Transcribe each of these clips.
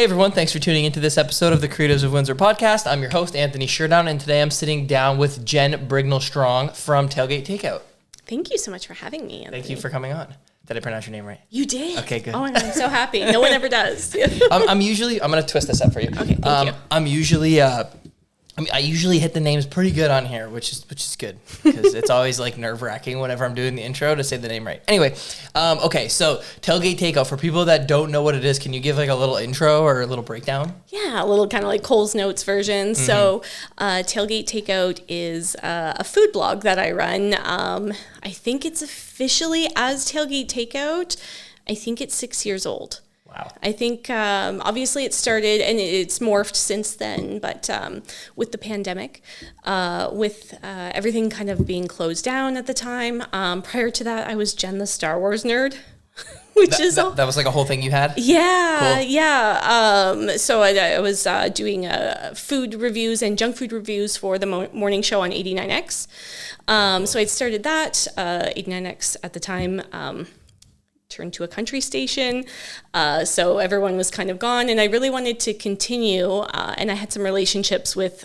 Hey everyone, thanks for tuning into this episode of the Creatives of Windsor Podcast. I'm your host, Anthony Sherdown, and today I'm sitting down with Jen Brignall-Strong from Tailgate Takeout. Thank you so much for having me, Anthony. Thank you for coming on. Did I pronounce your name right? You did. Okay, good. Oh, I'm so happy. No one ever does. I'm going to twist this up for you. Okay, thank you. I usually hit the names pretty good on here, which is good because it's always like nerve-wracking whenever I'm doing the intro to say the name right. Anyway, okay, so Tailgate Takeout, for people that don't know what it is, can you give like a little intro or a little breakdown? Yeah, a little kind of like Cole's Notes version. Mm-hmm. So Tailgate Takeout is a food blog that I run. I think it's officially as Tailgate Takeout. I think it's 6 years old. Wow. I think obviously it started and it's morphed since then, but with the pandemic, with everything kind of being closed down at the time. Prior to that, I was Jen the Star Wars nerd, which that was like a whole thing you had? Yeah, cool. Yeah. So I was doing food reviews and junk food reviews for the morning show on 89X. So I started that, 89X at the time. Turned to a country station, so everyone was kind of gone, and I really wanted to continue, and I had some relationships with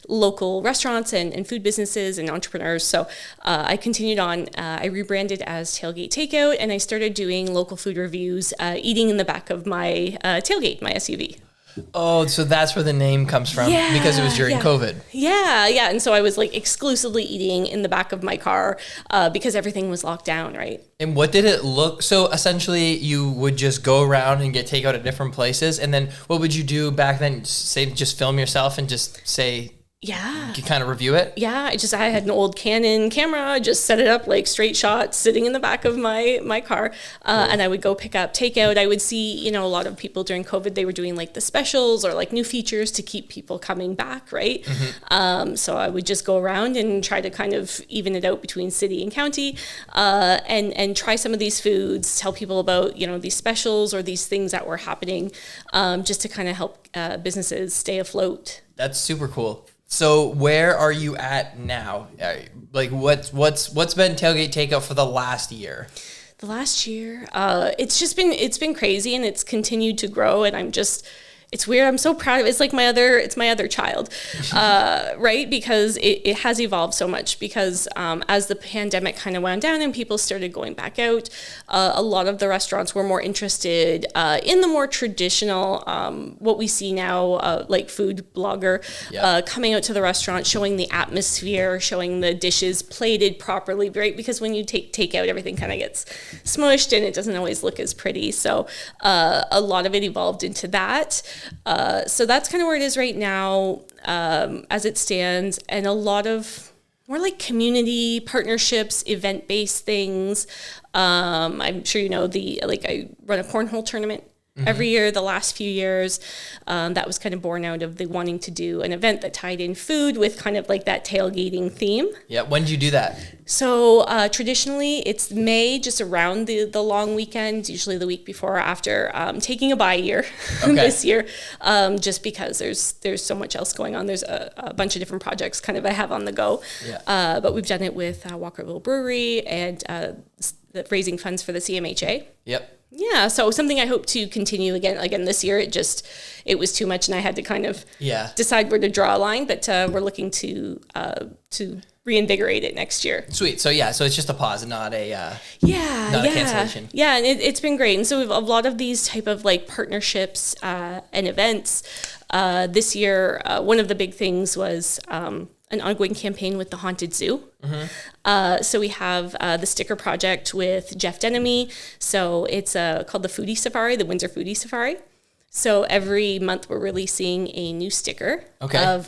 local restaurants and food businesses and entrepreneurs, so I continued on. I rebranded as Tailgate Takeout, and I started doing local food reviews, eating in the back of my tailgate, my SUV. Oh, so that's where the name comes from, because it was during COVID. Yeah. And so I was like exclusively eating in the back of my car because everything was locked down, right? And what did it look? So essentially you would just go around and get takeout at different places. And then what would you do back then? Say, just film yourself and just say, yeah, you kind of review it? Yeah, I had an old Canon camera, just set it up like straight shot, sitting in the back of my car, and I would go pick up takeout. I would see, a lot of people during COVID, they were doing like the specials or like new features to keep people coming back, right? Mm-hmm. So I would just go around and try to kind of even it out between city and county, and try some of these foods, tell people about, these specials or these things that were happening, just to kind of help businesses stay afloat. That's super cool. So where are you at now? Like what's been Tailgate Takeout for the last year? The last year, it's been crazy, and it's continued to grow, and it's weird. I'm so proud of it. It's my other child, right? Because it has evolved so much because as the pandemic kind of wound down and people started going back out, a lot of the restaurants were more interested in the more traditional, what we see now, like food blogger, coming out to the restaurant, showing the atmosphere, showing the dishes plated properly, right? Because when you take out, everything kind of gets smushed and it doesn't always look as pretty. So a lot of it evolved into that. So that's kind of where it is right now, as it stands, and a lot of more like community partnerships, event-based things. I'm sure I run a cornhole tournament every year, the last few years. That was kind of born out of the wanting to do an event that tied in food with kind of like that tailgating theme. Yeah. When did you do that? So traditionally it's May, just around the long weekend, usually the week before or after, taking a bye year this year, just because there's so much else going on. There's a bunch of different projects kind of I have on the go. Yeah. But we've done it with Walkerville Brewery and raising funds for the CMHA. Yep. Yeah, so something I hope to continue again this year. It was too much, and I had to kind of decide where to draw a line. But we're looking to reinvigorate it next year. Sweet. So so it's just a pause and not a cancellation. Yeah, and it's been great. And so we have a lot of these type of like partnerships and events. This year, one of the big things was an ongoing campaign with the Haunted Zoo. Mm-hmm. So we have the sticker project with Jeff Denemy. So it's called the Foodie Safari, the Windsor Foodie Safari. So every month we're releasing a new sticker of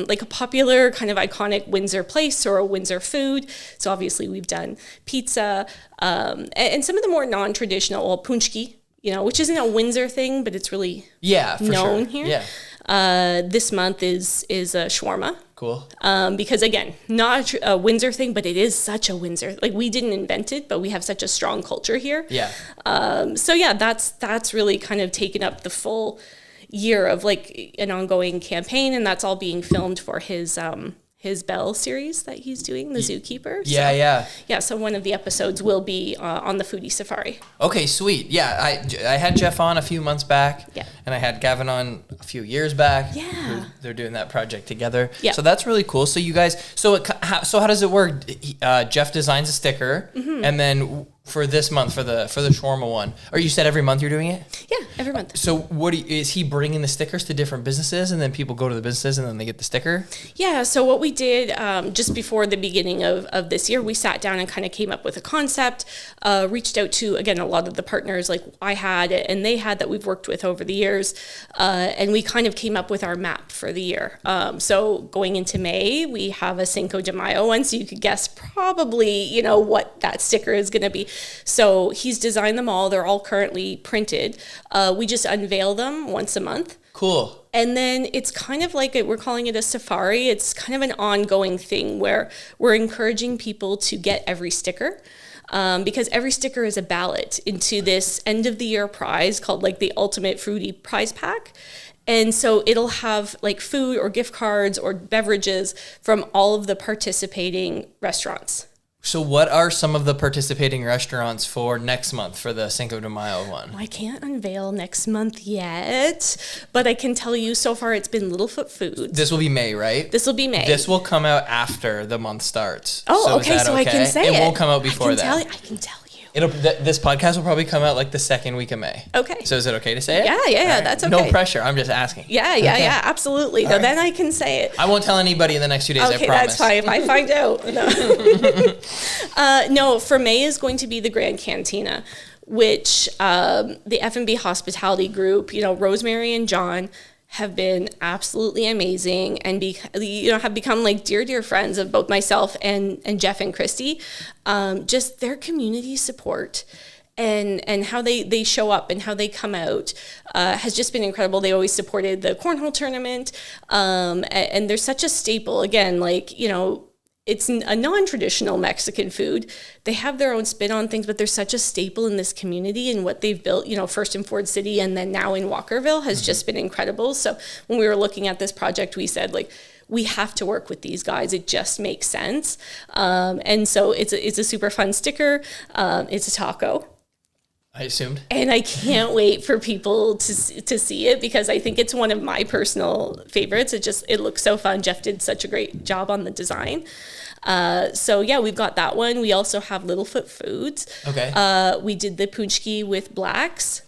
like a popular kind of iconic Windsor place or a Windsor food. So obviously we've done pizza and some of the more non-traditional, punchki, which isn't a Windsor thing, but it's really known here. Yeah. This month is shawarma. Cool. Because again, not a Windsor thing, but it is such a Windsor. Like we didn't invent it, but we have such a strong culture here. Yeah. So that's really kind of taken up the full year of like an ongoing campaign, and that's all being filmed for his his Bell series that he's doing, the Zookeeper. Yeah. So one of the episodes will be on the foodie safari. Okay, sweet. Yeah, I had Jeff on a few months back. Yeah. And I had Gavin on a few years back. Yeah. They're doing that project together. Yeah. So that's really cool. So you guys, so how does it work? Jeff designs a sticker, and then for this month, for the shawarma one, or you said every month you're doing it? Yeah, every month. So is he bringing the stickers to different businesses, and then people go to the businesses and then they get the sticker? Yeah, so what we did just before the beginning of this year, we sat down and kind of came up with a concept, reached out to, again, a lot of the partners like I had and they had that we've worked with over the years, and we kind of came up with our map for the year. So going into May, we have a Cinco de Mayo one, so you could guess probably, what that sticker is going to be. So he's designed them all. They're all currently printed. We just unveil them once a month. Cool. And then it's kind of like we're calling it a safari. It's kind of an ongoing thing where we're encouraging people to get every sticker. Because every sticker is a ballot into this end of the year prize called like the Ultimate Foodie Prize Pack. And so it'll have like food or gift cards or beverages from all of the participating restaurants. So what are some of the participating restaurants for next month for the Cinco de Mayo one? I can't unveil next month yet, but I can tell you so far it's been Littlefoot Foods. This will be May, right? This will be May. This will come out after the month starts. Oh, so okay, so I can say it. It won't come out before that. I can tell you. This podcast will probably come out like the second week of May. Okay. So is it okay to say it? Yeah, right. That's okay. No pressure. I'm just asking. Yeah, absolutely. No, then I can say it. I won't tell anybody in the next few days, okay, I promise. That's fine if I find out. No. No, for May is going to be the Grand Cantina, which the F&B Hospitality Group, Rosemary and John, have been absolutely amazing and have become like dear friends of both myself and Jeff and Christy. Just their community support and how they show up and how they come out has just been incredible. They always supported the cornhole tournament, and they're such a staple. Again, it's a non-traditional Mexican food. They have their own spin on things, but they're such a staple in this community, and what they've built, first in Ford City and then now in Walkerville has just been incredible. So when we were looking at this project, we said we have to work with these guys. It just makes sense. And so it's a super fun sticker. It's a taco. I assumed. And I can't wait for people to see it because I think it's one of my personal favorites. It looks so fun. Jeff did such a great job on the design. So yeah, we've got that one. We also have Littlefoot Foods. Okay. We did the punchki with blacks,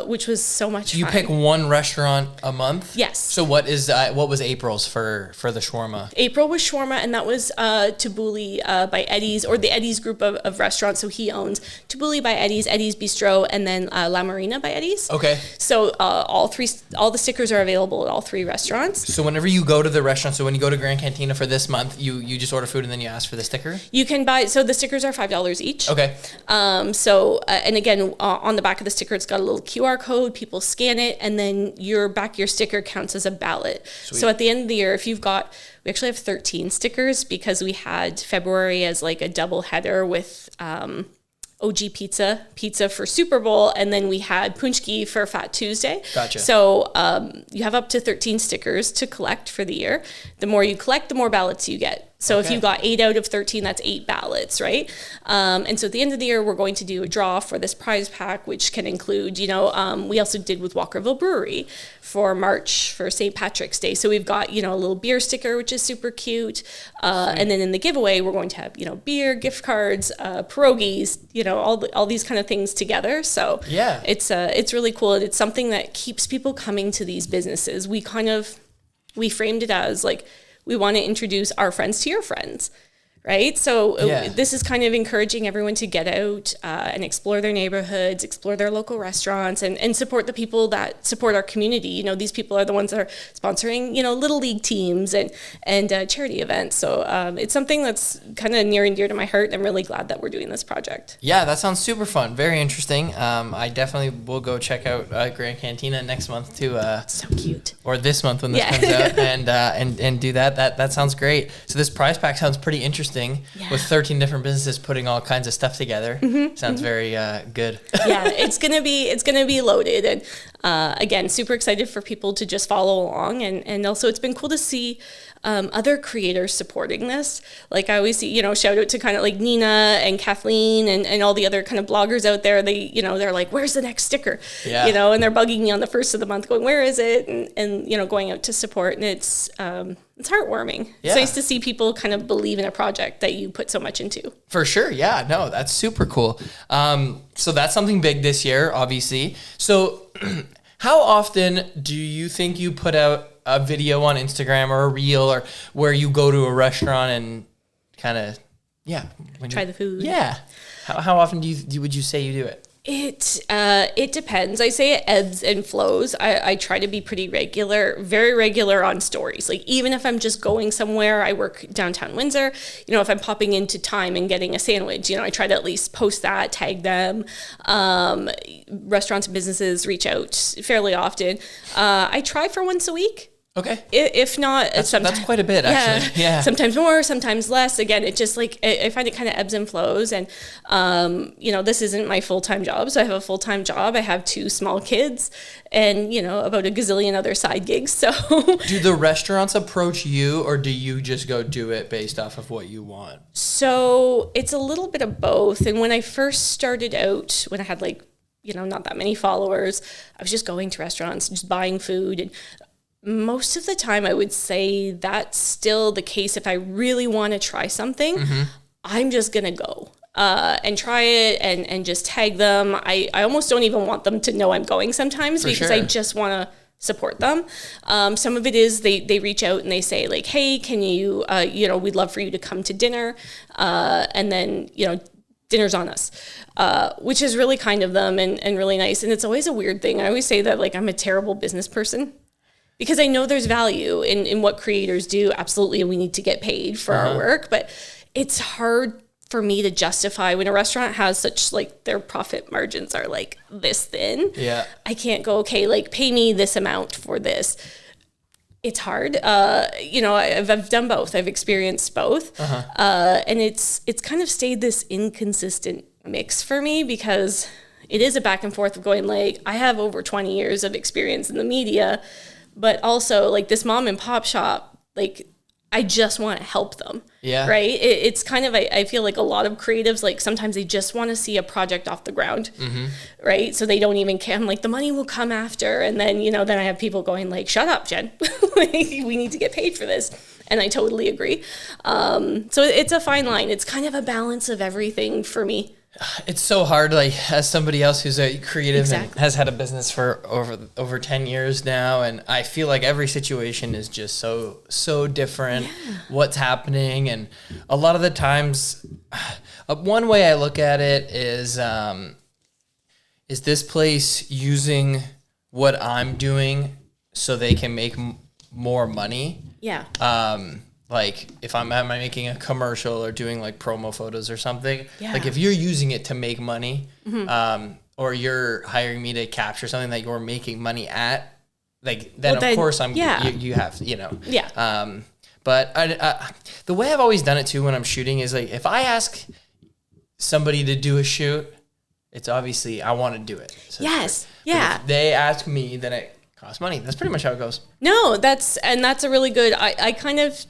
which was so much fun. You pick one restaurant a month? Yes. So what was April's for the shawarma? April was shawarma, and that was Tabbouleh by Eddie's, or the Eddie's group of restaurants. So he owns Tabbouleh by Eddie's, Eddie's Bistro, and then La Marina by Eddie's. Okay. So all the stickers are available at all three restaurants. So whenever you go to the restaurant, so when you go to Grand Cantina for this month, you just order food and then you ask for the sticker? You can buy, so the stickers are $5 each. Okay. And again, on the back of the sticker, it's got a little QR code. People scan it, and then your sticker counts as a ballot. Sweet. So at the end of the year, we actually have 13 stickers because we had February as like a double header with OG pizza for Super Bowl, and then we had punchki for Fat Tuesday. Gotcha. So you have up to 13 stickers to collect for the year. The more you collect, the more ballots you get. So if you got 8 out of 13, that's 8 ballots, right? And so at the end of the year, we're going to do a draw for this prize pack, which can include, we also did with Walkerville Brewery for March for St. Patrick's Day. So we've got, a little beer sticker, which is super cute. And then in the giveaway, we're going to have, beer, gift cards, pierogies, all these kind of things together. So yeah, it's really cool. And it's something that keeps people coming to these businesses. We framed it as like, we want to introduce our friends to your friends, right? So this is kind of encouraging everyone to get out and explore their neighborhoods, explore their local restaurants, and support the people that support our community. These people are the ones that are sponsoring, Little League teams and charity events. So it's something that's kind of near and dear to my heart. I'm really glad that we're doing this project. Yeah, that sounds super fun. Very interesting. I definitely will go check out Grand Cantina next month too. So cute. Or this month when this comes out, and do that. That sounds great. So this prize pack sounds pretty interesting. With 13 different businesses putting all kinds of stuff together. Sounds very good. Yeah, it's gonna be loaded, and again, super excited for people to just follow along, and also it's been cool to see other creators supporting this. Like I always see, shout out to kind of like Nina and Kathleen and all the other kind of bloggers out there. They, they're like, where's the next sticker? Yeah. And they're bugging me on the first of the month going, where is it? And going out to support. And it's heartwarming. Yeah. It's nice to see people kind of believe in a project that you put so much into. For sure. Yeah, no, that's super cool. So that's something big this year, obviously. So how often do you think you put out a video on Instagram or a reel or where you go to a restaurant and kind of, try the food? Yeah. How often would you say you do it? It depends. I say it ebbs and flows. I try to be pretty regular, very regular on stories. Like even if I'm just going somewhere, I work downtown Windsor, if I'm popping into Time and getting a sandwich, I try to at least post that, tag them. Restaurants and businesses reach out fairly often. I try for once a week. Okay. If not, that's quite a bit, actually. Yeah. Sometimes more, sometimes less. Again, it just I find it kind of ebbs and flows. And, this isn't my full-time job. So I have a full-time job. I have 2 small kids and, about a gazillion other side gigs. So do the restaurants approach you or do you just go do it based off of what you want? So it's a little bit of both. And when I first started out, when I had not that many followers, I was just going to restaurants, just buying food. And most of the time, I would say that's still the case. If I really want to try something, I'm just going to go and try it and just tag them. I almost don't even want them to know I'm going sometimes because I just want to support them. Some of it is they reach out and they say like, hey, can you, we'd love for you to come to dinner. And then, dinner's on us, which is really kind of them and really nice. And it's always a weird thing. I always say that I'm a terrible business person. Because I know there's value in what creators do. Absolutely, we need to get paid for our work. But it's hard for me to justify when a restaurant has such their profit margins are this thin. Yeah. I can't go, okay, pay me this amount for this. It's hard. I've done both. I've experienced both. And it's kind of stayed this inconsistent mix for me because it is a back and forth of going I have over 20 years of experience in the media. But also, this mom and pop shop, I just want to help them. Yeah. Right? It's kind of, I feel like a lot of creatives, sometimes they just want to see a project off the ground. Right? So they don't even care. I'm the money will come after. And then, then I have people going shut up, Jen. We need to get paid for this. And I totally agree. So it's a fine line. It's kind of a balance of everything for me. It's so hard, as somebody else who's a creative and has had a business for over 10 years now, and I feel like every situation is just so different. Yeah. What's happening, and a lot of the times, one way I look at it is this place using what I'm doing so they can make more money? Yeah. If I'm making a commercial or doing promo photos or something, yeah. If you're using it to make money, or you're hiring me to capture something that you're making money at, then of course you have, Yeah. But the way I've always done it too when I'm shooting is if I ask somebody to do a shoot, it's obviously I want to do it. So yes. Yeah. If they ask me, then it costs money. That's pretty much how it goes. No, that's a really good, I kind of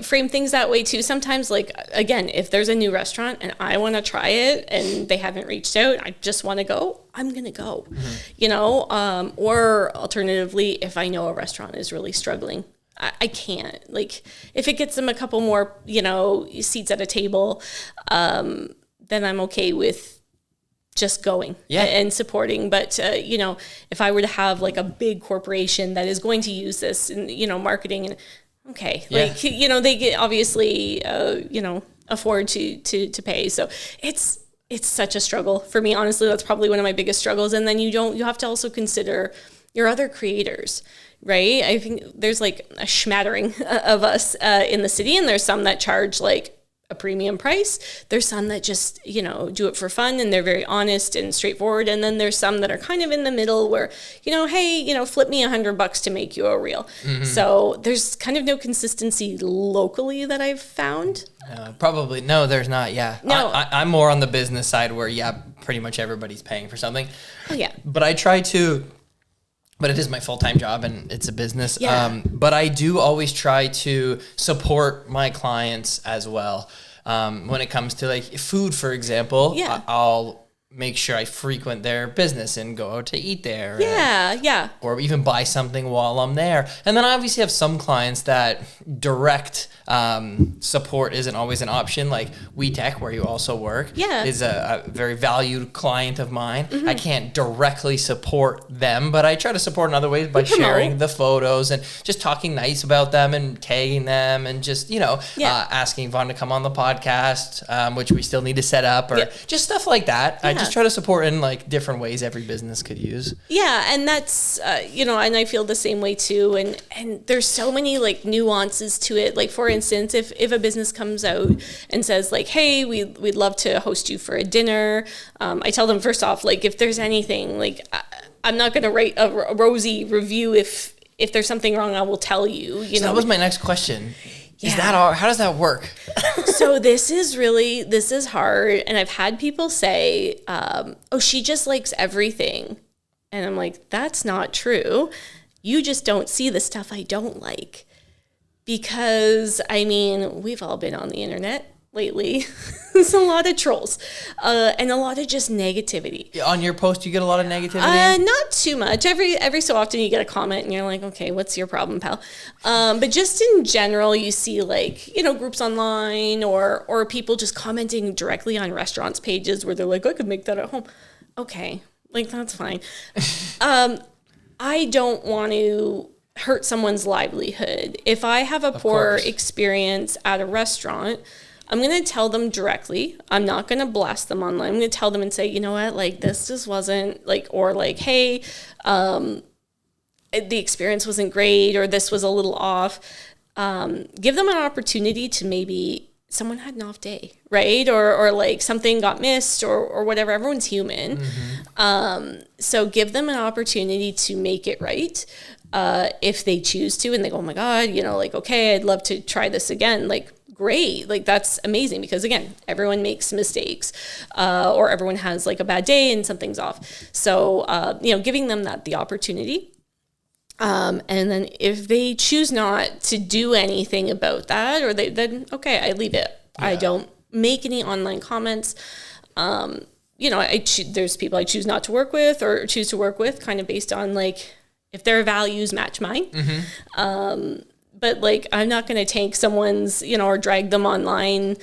frame things that way too. Sometimes again, if there's a new restaurant and I want to try it and they haven't reached out, I just want to go, I'm going to go, or alternatively, if I know a restaurant is really struggling, I can't if it gets them a couple more, seats at a table, then I'm okay with just going and supporting. But, if I were to have a big corporation that is going to use this and, marketing and okay. They get obviously, afford to pay. So it's such a struggle for me. Honestly, that's probably one of my biggest struggles. And then you have to also consider your other creators, right? I think there's a smattering of us in the city, and there's some that charge a premium price. There's some that just, do it for fun and they're very honest and straightforward. And then there's some that are kind of in the middle where, hey, flip me $100 to make you a reel. So there's kind of no consistency locally that I've found. Probably. No, there's not. Yeah. No. I'm more on the business side where, pretty much everybody's paying for something. Oh, yeah. But I try to but it is my full-time job and it's a business. Yeah. But I do always try to support my clients as well. When it comes to like food, for example, Yeah. I'll make sure I frequent their business and go out to eat there. Yeah. Or even buy something while I'm there. And then I obviously have some clients that direct support isn't always an option. Like WeTech, where you also work, is a very valued client of mine. I can't directly support them, but I try to support in other ways by sharing the photos and just talking nice about them and tagging them and just, asking Vaughn to come on the podcast, which we still need to set up, or just stuff like that. I just try to support in like different ways every business could use. Yeah, and that's and I feel the same way too. And there's so many like nuances to it. Like for instance, if a business comes out and says like, "Hey, we'd love to host you for a dinner," I tell them first off, like if there's anything, like I'm not going to write a rosy review. If there's something wrong, I will tell you. So that was my next question. Yeah. Is that all? How does that work? So this is hard. And I've had people say, oh, she just likes everything. And I'm like, that's not true. You just don't see the stuff I don't like. Because, I mean, we've all been on the internet lately. There's a lot of trolls and a lot of just negativity. On your post, you get a lot of negativity? Not too much. Every so often you get a comment and you're like, okay, what's your problem, pal? But just in general, you see like, groups online or people just commenting directly on restaurants' pages where they're like, I could make that at home. Okay, like that's fine. I don't want to hurt someone's livelihood. If I have a poor experience at a restaurant, I'm going to tell them directly. I'm not going to blast them online. I'm going to tell them and say, you know what, like this just wasn't like, or like, hey, the experience wasn't great, or this was a little off. Give them an opportunity to maybe someone had an off day, right? Or like something got missed or whatever. Everyone's human. So give them an opportunity to make it right. If they choose to and they go, oh my God, like, okay, I'd love to try this again. Like, great. Like, that's amazing because again, everyone makes mistakes, or everyone has like a bad day and something's off. So, giving them the opportunity. And then if they choose not to do anything about that, or then okay, I leave it. Yeah. I don't make any online comments. There's people I choose not to work with or choose to work with kind of based on like, if their values match mine. But like, I'm not going to tank someone's, or drag them online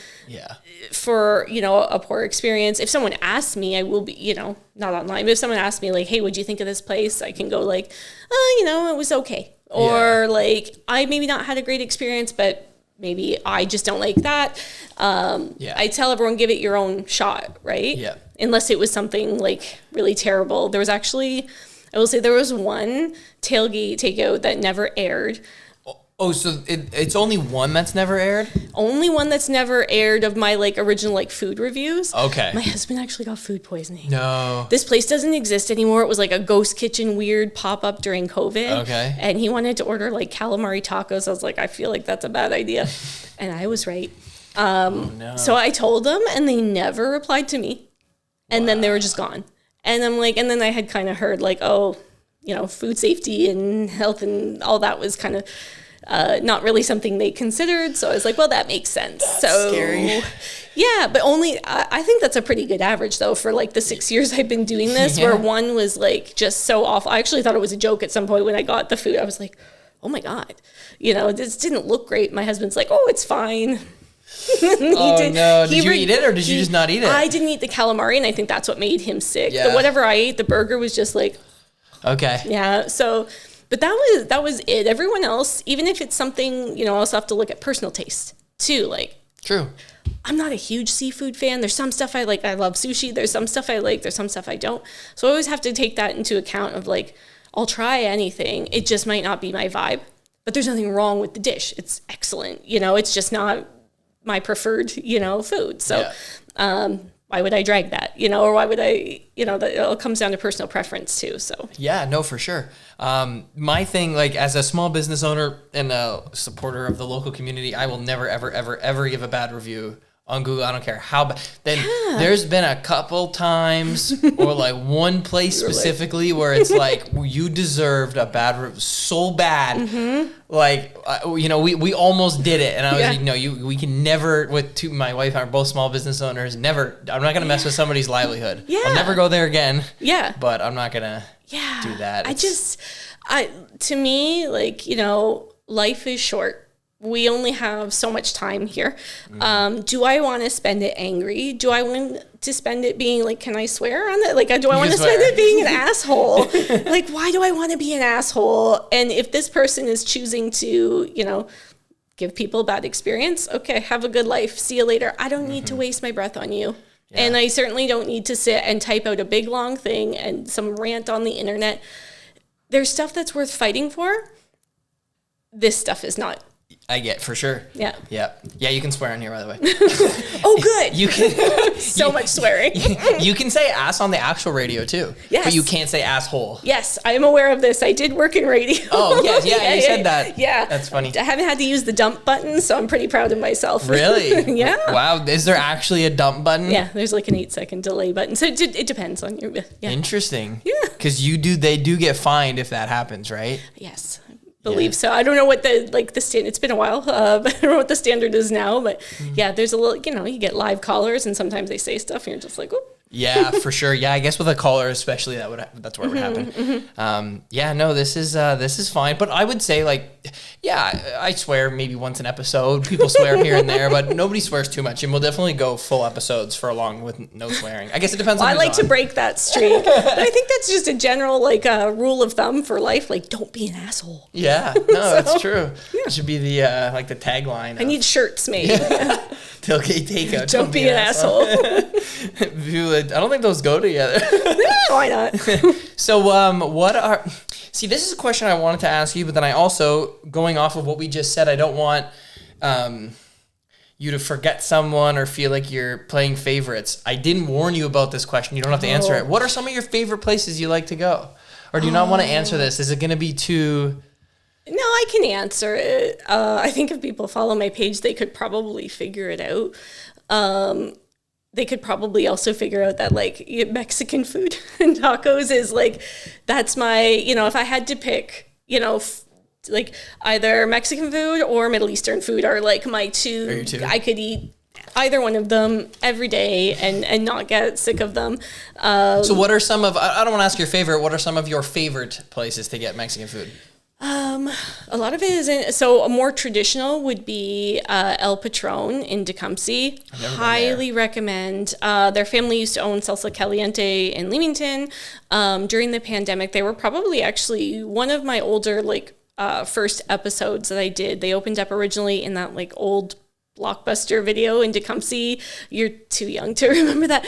for, a poor experience. If someone asks me, I will be, not online, but if someone asks me like, hey, what'd you think of this place? I can go like, it was okay. Or like, I maybe not had a great experience, but maybe I just don't like that. I tell everyone, give it your own shot, right? Yeah. Unless it was something like really terrible. There was actually, I will say there was one tailgate takeout that never aired. Oh, so it's only one that's never aired? Only one that's never aired of my like original like food reviews. Okay. My husband actually got food poisoning. No. This place doesn't exist anymore. It was like a ghost kitchen weird pop-up during COVID. Okay. And he wanted to order like calamari tacos. I was like, I feel like that's a bad idea. And I was right. No. So I told them and they never replied to me. And then they were just gone. And I'm like, and then I had kind of heard like, oh, food safety and health and all that was kind of not really something they considered. So I was like, well, that makes sense. That's scary. Yeah, but I think that's a pretty good average though for like the 6 years I've been doing this, where one was like just so awful. I actually thought it was a joke at some point when I got the food. I was like, oh my God, this didn't look great. My husband's like, oh, it's fine. No. Did you eat it or did you just not eat it? I didn't eat the calamari and I think that's what made him sick. Yeah. Whatever I ate, the burger was just like, okay. Yeah. So, but that was it. Everyone else, even if it's something, I also have to look at personal taste too. Like, true. I'm not a huge seafood fan. There's some stuff I like. I love sushi. There's some stuff I like. There's some stuff I don't. So I always have to take that into account of like, I'll try anything. It just might not be my vibe, but there's nothing wrong with the dish. It's excellent. It's just not my preferred, food. So, why would I drag that, or why would I, that it all comes down to personal preference too. So yeah, no, for sure. My thing, like as a small business owner and a supporter of the local community, I will never, ever, ever, ever give a bad review on Google. I don't care how bad. Then there's been a couple times or like one place specifically where it's like you deserved a bad so bad. Like, you know, we almost did it. And I was like, no, we can never, my wife and I are both small business owners, never, I'm not going to mess with somebody's livelihood. I'll never go there again. But I'm not going to do that. To me, like, you know, life is short. We only have so much time here. Do I want to spend it angry? Do I want to spend it being like, can I swear on it? Like, do I want to spend it being an asshole? Like, why do I want to be an asshole? And if this person is choosing to, you know, give people a bad experience, okay, have a good life. See you later. I don't need to waste my breath on you. And I certainly don't need to sit and type out a big long thing and some rant on the internet. There's stuff that's worth fighting for. This stuff is not. I get, for sure. Yeah, you can swear on here, by the way. Oh, good. You can so much swearing. You can say ass on the actual radio too. Yes. But you can't say asshole. Yes, I am aware of this. I did work in radio. Oh, yes, you said that. Yeah. That's funny. I haven't had to use the dump button, so I'm pretty proud of myself. Really? Yeah. Wow, is there actually a dump button? Yeah, there's like an 8-second delay button. So it depends on your Interesting. Yeah. Because they do get fined if that happens, right? Yes. Believe so. I don't know what the standard. It's been a while, but I don't know what the standard is now. But there's a little. You know, you get live callers, and sometimes they say stuff, and you're just like, oh. Yeah, for sure. Yeah, I guess with a caller, especially that's where it would happen. No, this is fine. But I would say I swear maybe once an episode. People swear here and there, but nobody swears too much. And we'll definitely go full episodes for long with no swearing. I guess it depends on who's I like to break that streak. But I think that's just a general rule of thumb for life. Like, don't be an asshole. Yeah, no, that's true. Yeah. It should be the the tagline. I need shirts made. Tailgate Takeout. Don't be an asshole. I don't think those go together. Why not? So, this is a question I wanted to ask you, but then I also, going off of what we just said, I don't want you to forget someone or feel like you're playing favorites. I didn't warn you about this question. You don't have to answer it. What are some of your favorite places you like to go? Or do you not want to answer this? Is it going to be too... No, I can answer it. I think if people follow my page, they could probably figure it out. They could probably also figure out that Mexican food and tacos is that's my, if I had to pick, either Mexican food or Middle Eastern food are my two. I could eat either one of them every day and not get sick of them. So what are some of, I don't want to ask your favorite, what are some of your favorite places to get Mexican food? A lot of it is so a more traditional would be El Patron in Tecumseh. Highly recommend. Their family used to own Salsa Caliente in Leamington. During the pandemic, they were probably actually one of my older first episodes that I did. They opened up originally in that old Blockbuster video in Tecumseh. You're too young to remember that.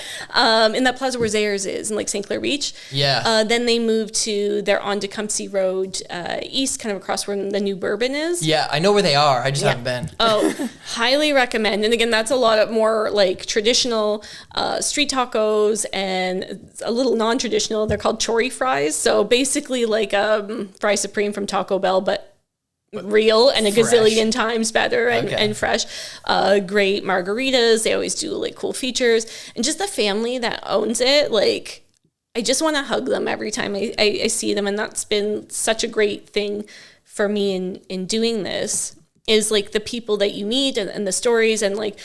In that plaza where Zayre's is in St. Clair Beach. Yeah. Then they moved they're on Tecumseh Road east, kind of across where the new Bourbon is. Yeah, I know where they are. I just haven't been. Oh, highly recommend. And again, that's a lot of more traditional street tacos and a little non-traditional. They're called chori fries. So basically fry supreme from Taco Bell, but real and a gazillion times better and fresh. Great margaritas. They always do cool features, and just the family that owns it. I just want to hug them every time I see them, and that's been such a great thing for me in doing this. Is the people that you meet and the stories and that's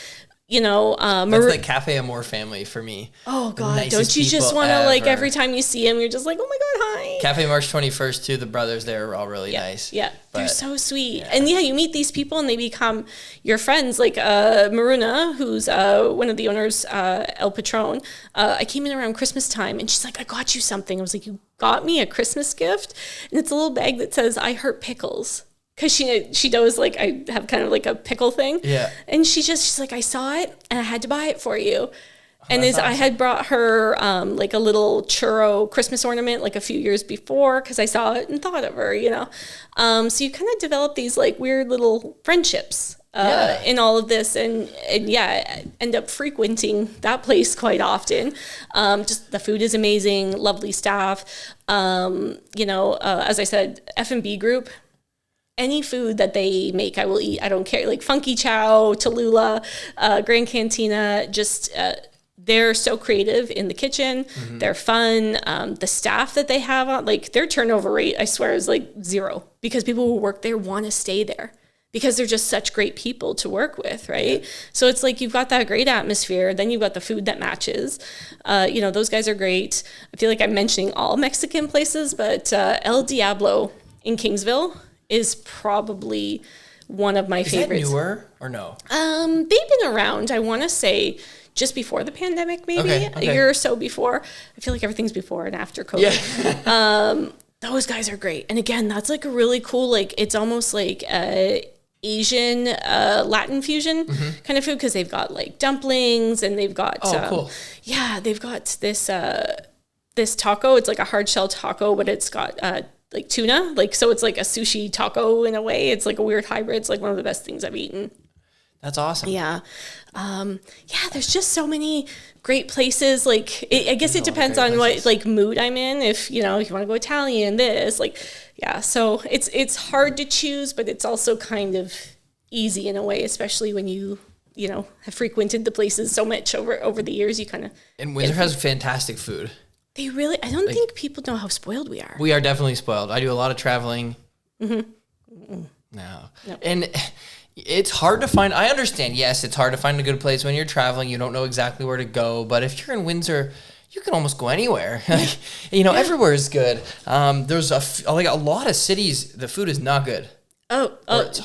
the Cafe Amor family for me. Oh God, don't you just want to every time you see them, you're just oh my God, hi. Cafe March 21st too. The brothers there are all really nice. Yeah, they're so sweet. And you meet these people and they become your friends. Maruna, who's one of the owners, El Patron. I came in around Christmas time and she's like, I got you something. I was like, you got me a Christmas gift? And it's a little bag that says, I heart pickles. Because she knows I have kind of a pickle thing. Yeah. And she's like, I saw it and I had to buy it for you. And awesome. I had brought her a little churro Christmas ornament a few years before because I saw it and thought of her, So you kind of develop these weird little friendships in all of this. And I end up frequenting that place quite often. Just the food is amazing, lovely staff. As I said, F&B group. any food that they make, I will eat. I don't care. Like Funky Chow, Tallulah, Grand Cantina, just they're so creative in the kitchen. They're fun. The staff that they have on, like their turnover rate, I swear, is like 0 because people who work there want to stay there because they're just such great people to work with, right? So it's like you've got that great atmosphere. Then you've got the food that matches. Those guys are great. I feel like I'm mentioning all Mexican places, but El Diablo in Kingsville is probably one of my favorites. Is that newer or no? They've been around, I want to say, just before the pandemic, maybe a year or so before. I feel like everything's before and after COVID. Yeah. Those guys are great. And again, that's like a really cool, like it's almost like Asian Latin fusion kind of food because they've got like dumplings and they've got cool. Yeah, they've got this taco. It's like a hard shell taco, but it's got like tuna, like so it's like a sushi taco in a way. It's like a weird hybrid. It's like one of the best things I've eaten. That's awesome. Yeah. There's just so many great places. Like, I guess it depends on what like mood I'm in. If you want to go Italian, so it's hard to choose, but it's also kind of easy in a way, especially when you have frequented the places so much over the years. You kind of. And Windsor has fantastic food. I don't think people know how spoiled we are. We are definitely spoiled. I do a lot of traveling. No. Nope. And it's hard to find. I understand. Yes, it's hard to find a good place when you're traveling. You don't know exactly where to go. But if you're in Windsor, you can almost go anywhere. Everywhere is good. There's a lot of cities. The food is not good. Can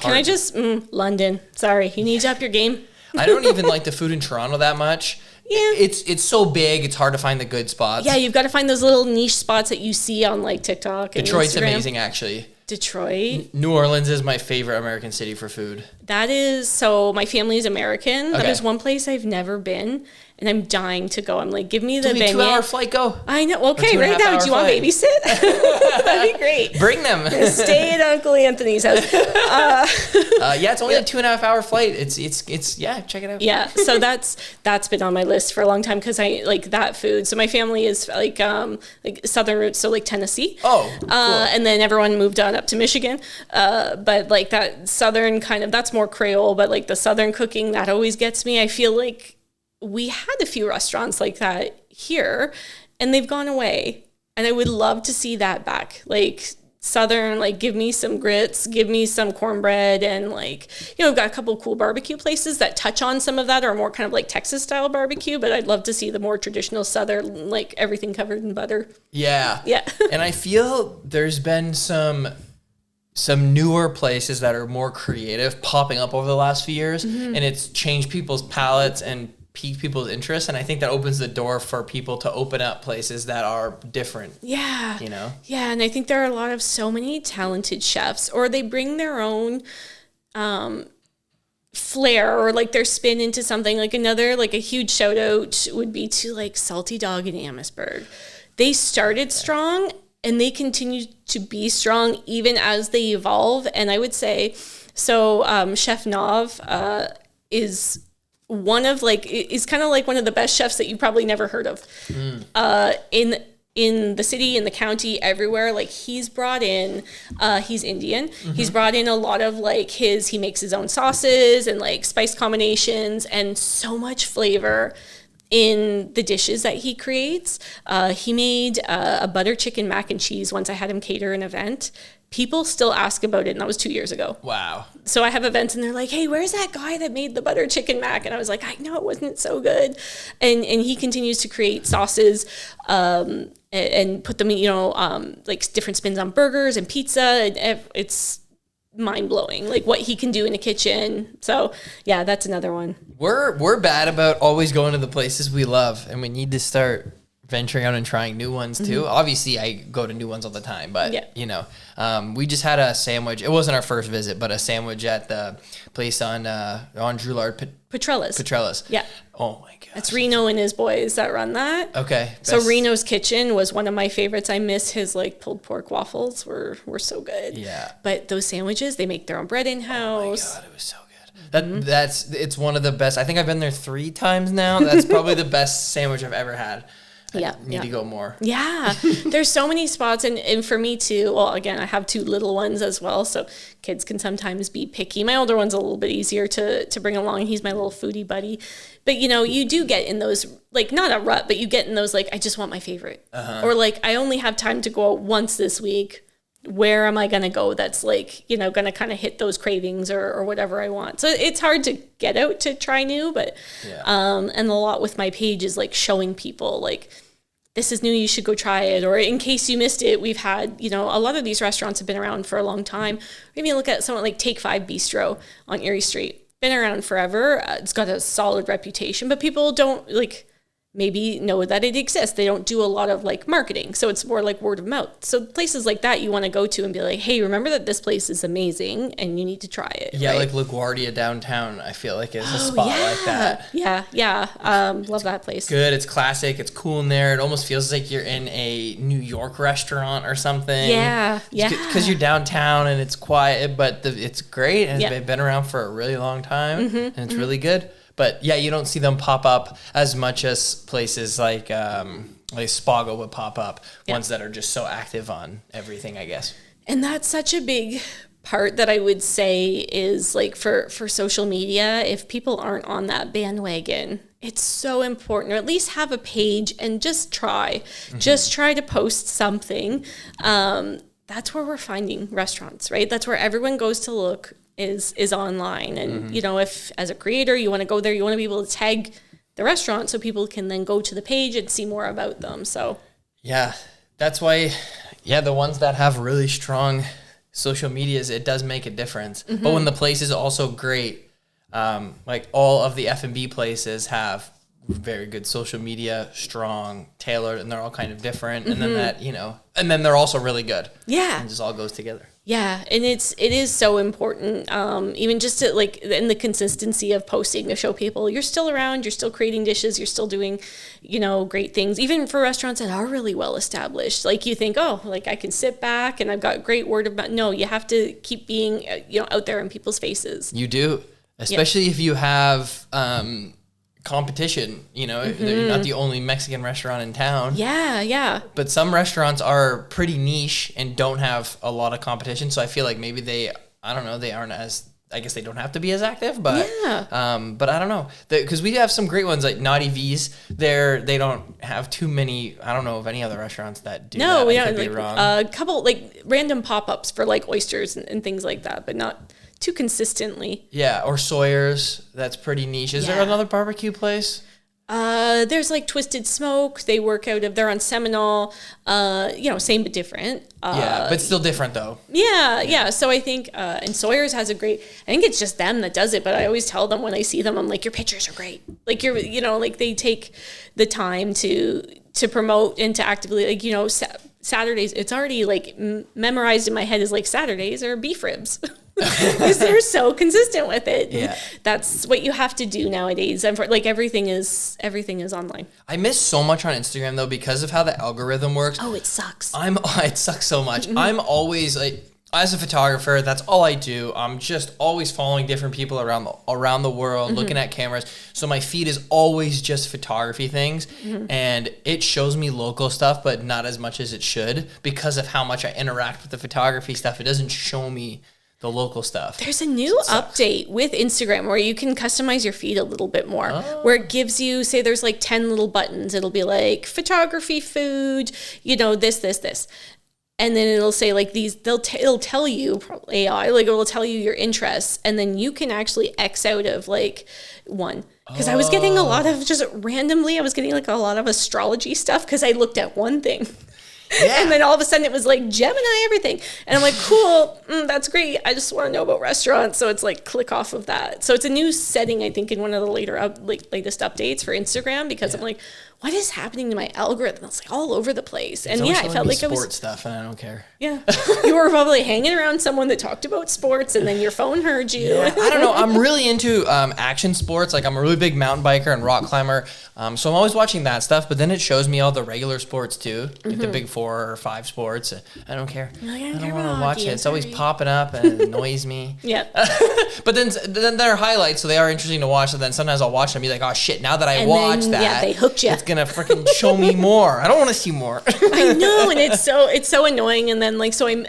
I just London? Sorry, you need to up your game. I don't even like the food in Toronto that much. Yeah, it's so big. It's hard to find the good spots. Yeah, you've got to find those little niche spots that you see on like TikTok. And Detroit's Instagram. Amazing, actually. Detroit. New Orleans is my favorite American city for food. That is, so my family is American. Okay. That is one place I've never been, and I'm dying to go. I'm like, give me the beignet. 2-hour flight, go. I know. Okay, right now, do you want babysit? That'd be great. Bring them. Stay at Uncle Anthony's house. It's only a 2.5-hour flight. It's check it out. Yeah, so that's been on my list for a long time because I like that food. So my family is like southern roots, so like Tennessee. Oh, cool. And then everyone moved on up to Michigan. But like that southern kind of, that's more Creole, but like the southern cooking, that always gets me. I feel like we had a few restaurants like that here and they've gone away. And I would love to see that back. Like southern, like give me some grits, give me some cornbread, and like, we've got a couple of cool barbecue places that touch on some of that or more kind of like Texas style barbecue, but I'd love to see the more traditional southern, like everything covered in butter. Yeah. Yeah. And I feel there's been some newer places that are more creative popping up over the last few years, and it's changed people's palates and piqued people's interest, and I think that opens the door for people to open up places that are different. Yeah. Yeah, and I think there are so many talented chefs, or they bring their own flair or like their spin into something. Like a huge shout out would be to like Salty Dog in Amherstburg. They started strong and they continue to be strong even as they evolve. And I would say, Chef Nav is one of is kind of like one of the best chefs that you probably never heard of in the city, in the county, everywhere. Like he's brought in, he's Indian. He's brought in a lot of he makes his own sauces and like spice combinations and so much flavor in the dishes that he creates. He made a butter chicken mac and cheese once I had him cater an event. People still ask about it, and that was 2 years ago. Wow. So I have events, and they're like, hey, where's that guy that made the butter chicken mac? And I was like, I know, it wasn't so good. And he continues to create sauces and put them, like different spins on burgers and pizza. And it's mind-blowing, like what he can do in a kitchen. So, yeah, that's another one. We're bad about always going to the places we love, and we need to start venturing out and trying new ones too. Obviously I go to new ones all the time, but we just had a sandwich. It wasn't our first visit, but a sandwich at the place on Drulard. Petrella's. Yeah. Oh my God. It's Reno and his boys that run that. Okay. So Reno's Kitchen was one of my favorites. I miss his pulled pork waffles were so good. Yeah. But those sandwiches, they make their own bread in-house. Oh my God, it was so good. It's one of the best. I think I've been there 3 times now. That's probably the best sandwich I've ever had. I need to go more. Yeah. There's so many spots. And for me too, well, again, I have 2 little ones as well. So kids can sometimes be picky. My older one's a little bit easier to bring along. He's my little foodie buddy. But, you do get in those, like, not a rut, but you get in those, like, I just want my favorite. Or, like, I only have time to go out once this week. Where am I going to go that's, like, going to kind of hit those cravings or whatever I want. So it's hard to get out to try new, but, and a lot with my page is, like, showing people, like, this is new, you should go try it. Or in case you missed it, we've had, a lot of these restaurants have been around for a long time. Maybe look at someone like Take 5 Bistro on Erie Street. Been around forever. It's got a solid reputation, but people don't, like, maybe know that it exists. They don't do a lot of, like, marketing. So it's more like word of mouth. So places like that you want to go to and be like, hey, remember that this place is amazing and you need to try it. Yeah, right? like LaGuardia downtown, I feel like is a spot like that. Yeah. Love that place. Good. It's classic. It's cool in there. It almost feels like you're in a New York restaurant or something. Yeah. Because you're downtown and it's quiet, but it's great. And it's been around for a really long time and it's really good. But yeah, you don't see them pop up as much as places like Spago would pop up, ones that are just so active on everything, I guess. And that's such a big part that I would say is, like, for social media, if people aren't on that bandwagon, it's so important, or at least have a page and just try. Just try to post something. That's where we're finding restaurants, right? That's where everyone goes to look. Is online. And, if as a creator, you want to go there, you want to be able to tag the restaurant so people can then go to the page and see more about them. So, yeah, that's why, the ones that have really strong social medias, it does make a difference. But when the place is also great, like all of the F&B places have very good social media, strong, tailored, and they're all kind of different. And then that, and then they're also really good. Yeah. And it just all goes together. Yeah, and it is so important, even just to, like, in the consistency of posting to show people you're still around, you're still creating dishes, you're still doing, great things, even for restaurants that are really well established. Like, you think, oh, like, I can sit back and I've got great word of mouth. No, you have to keep being, out there in people's faces. You do, especially if you have competition, you're not the only Mexican restaurant in town. Yeah. But some restaurants are pretty niche and don't have a lot of competition. So I feel like maybe they aren't as, I guess they don't have to be as active, but but I don't know. Because we have some great ones like Naughty V's. They don't have too many, I don't know of any other restaurants that do that. We I don't, could be like, wrong. a couple, like, random pop-ups for, like, oysters and things like that, but not too consistently. Yeah, or Sawyer's. That's pretty niche. Is there another barbecue place? There's, like, Twisted Smoke. They work out of, they're on Seminole. Same but different. But still different though. Yeah. So I think, and Sawyer's has I think it's just them that does it, but I always tell them when I see them, I'm like, your pictures are great. Like, like, they take the time to promote and to actively, like, Saturdays, it's already, like, memorized in my head as, like, Saturdays are beef ribs. Because they're so consistent with it. Yeah. That's what you have to do nowadays. And for, like, everything is online. I miss so much on Instagram though because of how the algorithm works. Oh, it sucks. It sucks so much. I'm always like, as a photographer, that's all I do. I'm just always following different people around the world, looking at cameras. So my feed is always just photography things, and it shows me local stuff, but not as much as it should because of how much I interact with the photography stuff. It doesn't show me the local stuff. There's a new update with Instagram where you can customize your feed a little bit more, where it gives you, say there's like 10 little buttons. It'll be like photography, food, this. And then it'll say like these, it'll tell you, probably AI, like it'll tell you your interests. And then you can actually X out of like one. Because I was getting a lot of I was getting like a lot of astrology stuff because I looked at one thing. Yeah. And then all of a sudden it was like Gemini everything. And I'm like, cool, that's great. I just want to know about restaurants. So it's like click off of that. So it's a new setting, I think, in one of the latest updates for Instagram because I'm like, what is happening to my algorithm? It's like all over the place. And I felt like I was sports stuff and I don't care. Yeah. You were probably hanging around someone that talked about sports and then your phone heard you. Yeah, I don't know. I'm really into action sports. Like I'm a really big mountain biker and rock climber. So I'm always watching that stuff, but then it shows me all the regular sports too, like the big 4 or 5 sports. I don't care. Like, I don't want to watch it. It's always popping up and it annoys me. Yeah. But then there are highlights, so they are interesting to watch. And then sometimes I'll watch them and be like, oh shit, now that I watched that. Yeah, they hooked you. It's gonna freaking show me more. I don't want to see more. I know, and it's so annoying. And then like, so I'm,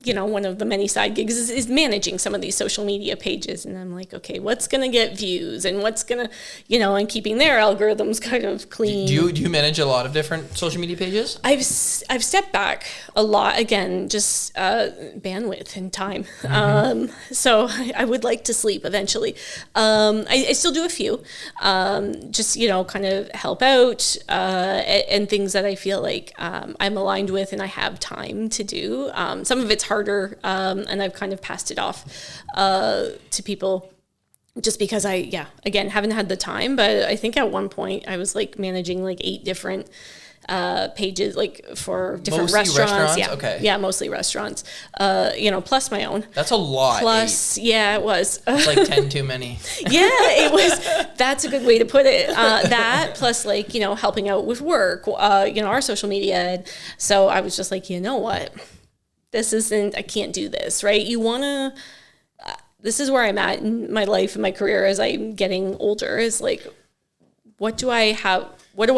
one of the many side gigs is managing some of these social media pages. And I'm like, okay, what's going to get views and what's going to, and keeping their algorithms kind of clean. Do you manage a lot of different social media pages? I've stepped back a lot, again, just bandwidth and time. So I would like to sleep eventually. I still do a few, just, kind of help out and things that I feel like I'm aligned with and I have time to do. Some of it's harder, and I've kind of passed it off to people just because again, haven't had the time. But I think at one point I was like managing like 8 different pages, like for different restaurants. Yeah. Okay. Yeah, mostly restaurants. Plus my own. That's a lot. Plus, 8. Yeah, it was. It's like 10 too many. Yeah, it was. That's a good way to put it. That plus like, helping out with work, our social media. And so I was just like, you know what? I can't do this, right? This is where I'm at in my life and my career as I'm getting older, is like, what do I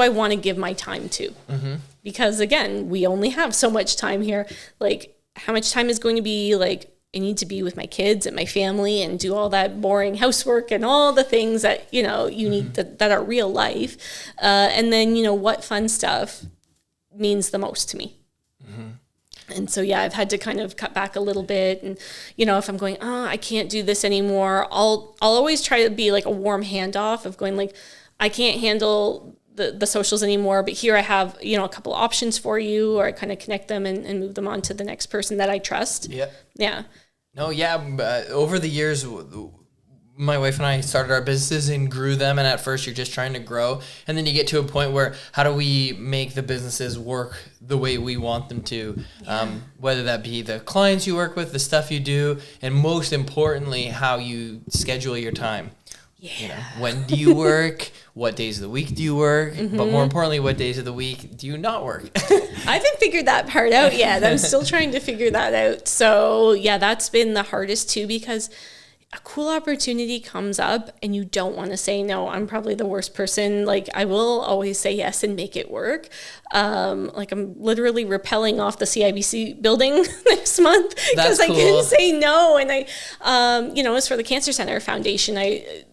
want to give my time to? Mm-hmm. Because again, we only have so much time here. Like, how much time is going to be like, I need to be with my kids and my family and do all that boring housework and all the things that, you need that are real life. And then, what fun stuff means the most to me. Mm-hmm. And so, I've had to kind of cut back a little bit. And, if I'm going, I can't do this anymore, I'll always try to be like a warm handoff of going like, I can't handle the socials anymore, but here I have, a couple options for you, or I kind of connect them and move them on to the next person that I trust. Yeah. Yeah. No, yeah. Over the years, my wife and I started our businesses and grew them. And at first you're just trying to grow. And then you get to a point where how do we make the businesses work the way we want them to? Yeah. Whether that be the clients you work with, the stuff you do, and most importantly, how you schedule your time. Yeah. When do you work? What days of the week do you work? Mm-hmm. But more importantly, what days of the week do you not work? I haven't figured that part out yet. I'm still trying to figure that out. So that's been the hardest too, because a cool opportunity comes up and you don't want to say no. I'm probably the worst person. Like, I will always say yes and make it work. Like, I'm literally rappelling off the CIBC building next month because I couldn't say no. And as for the Cancer Center Foundation, I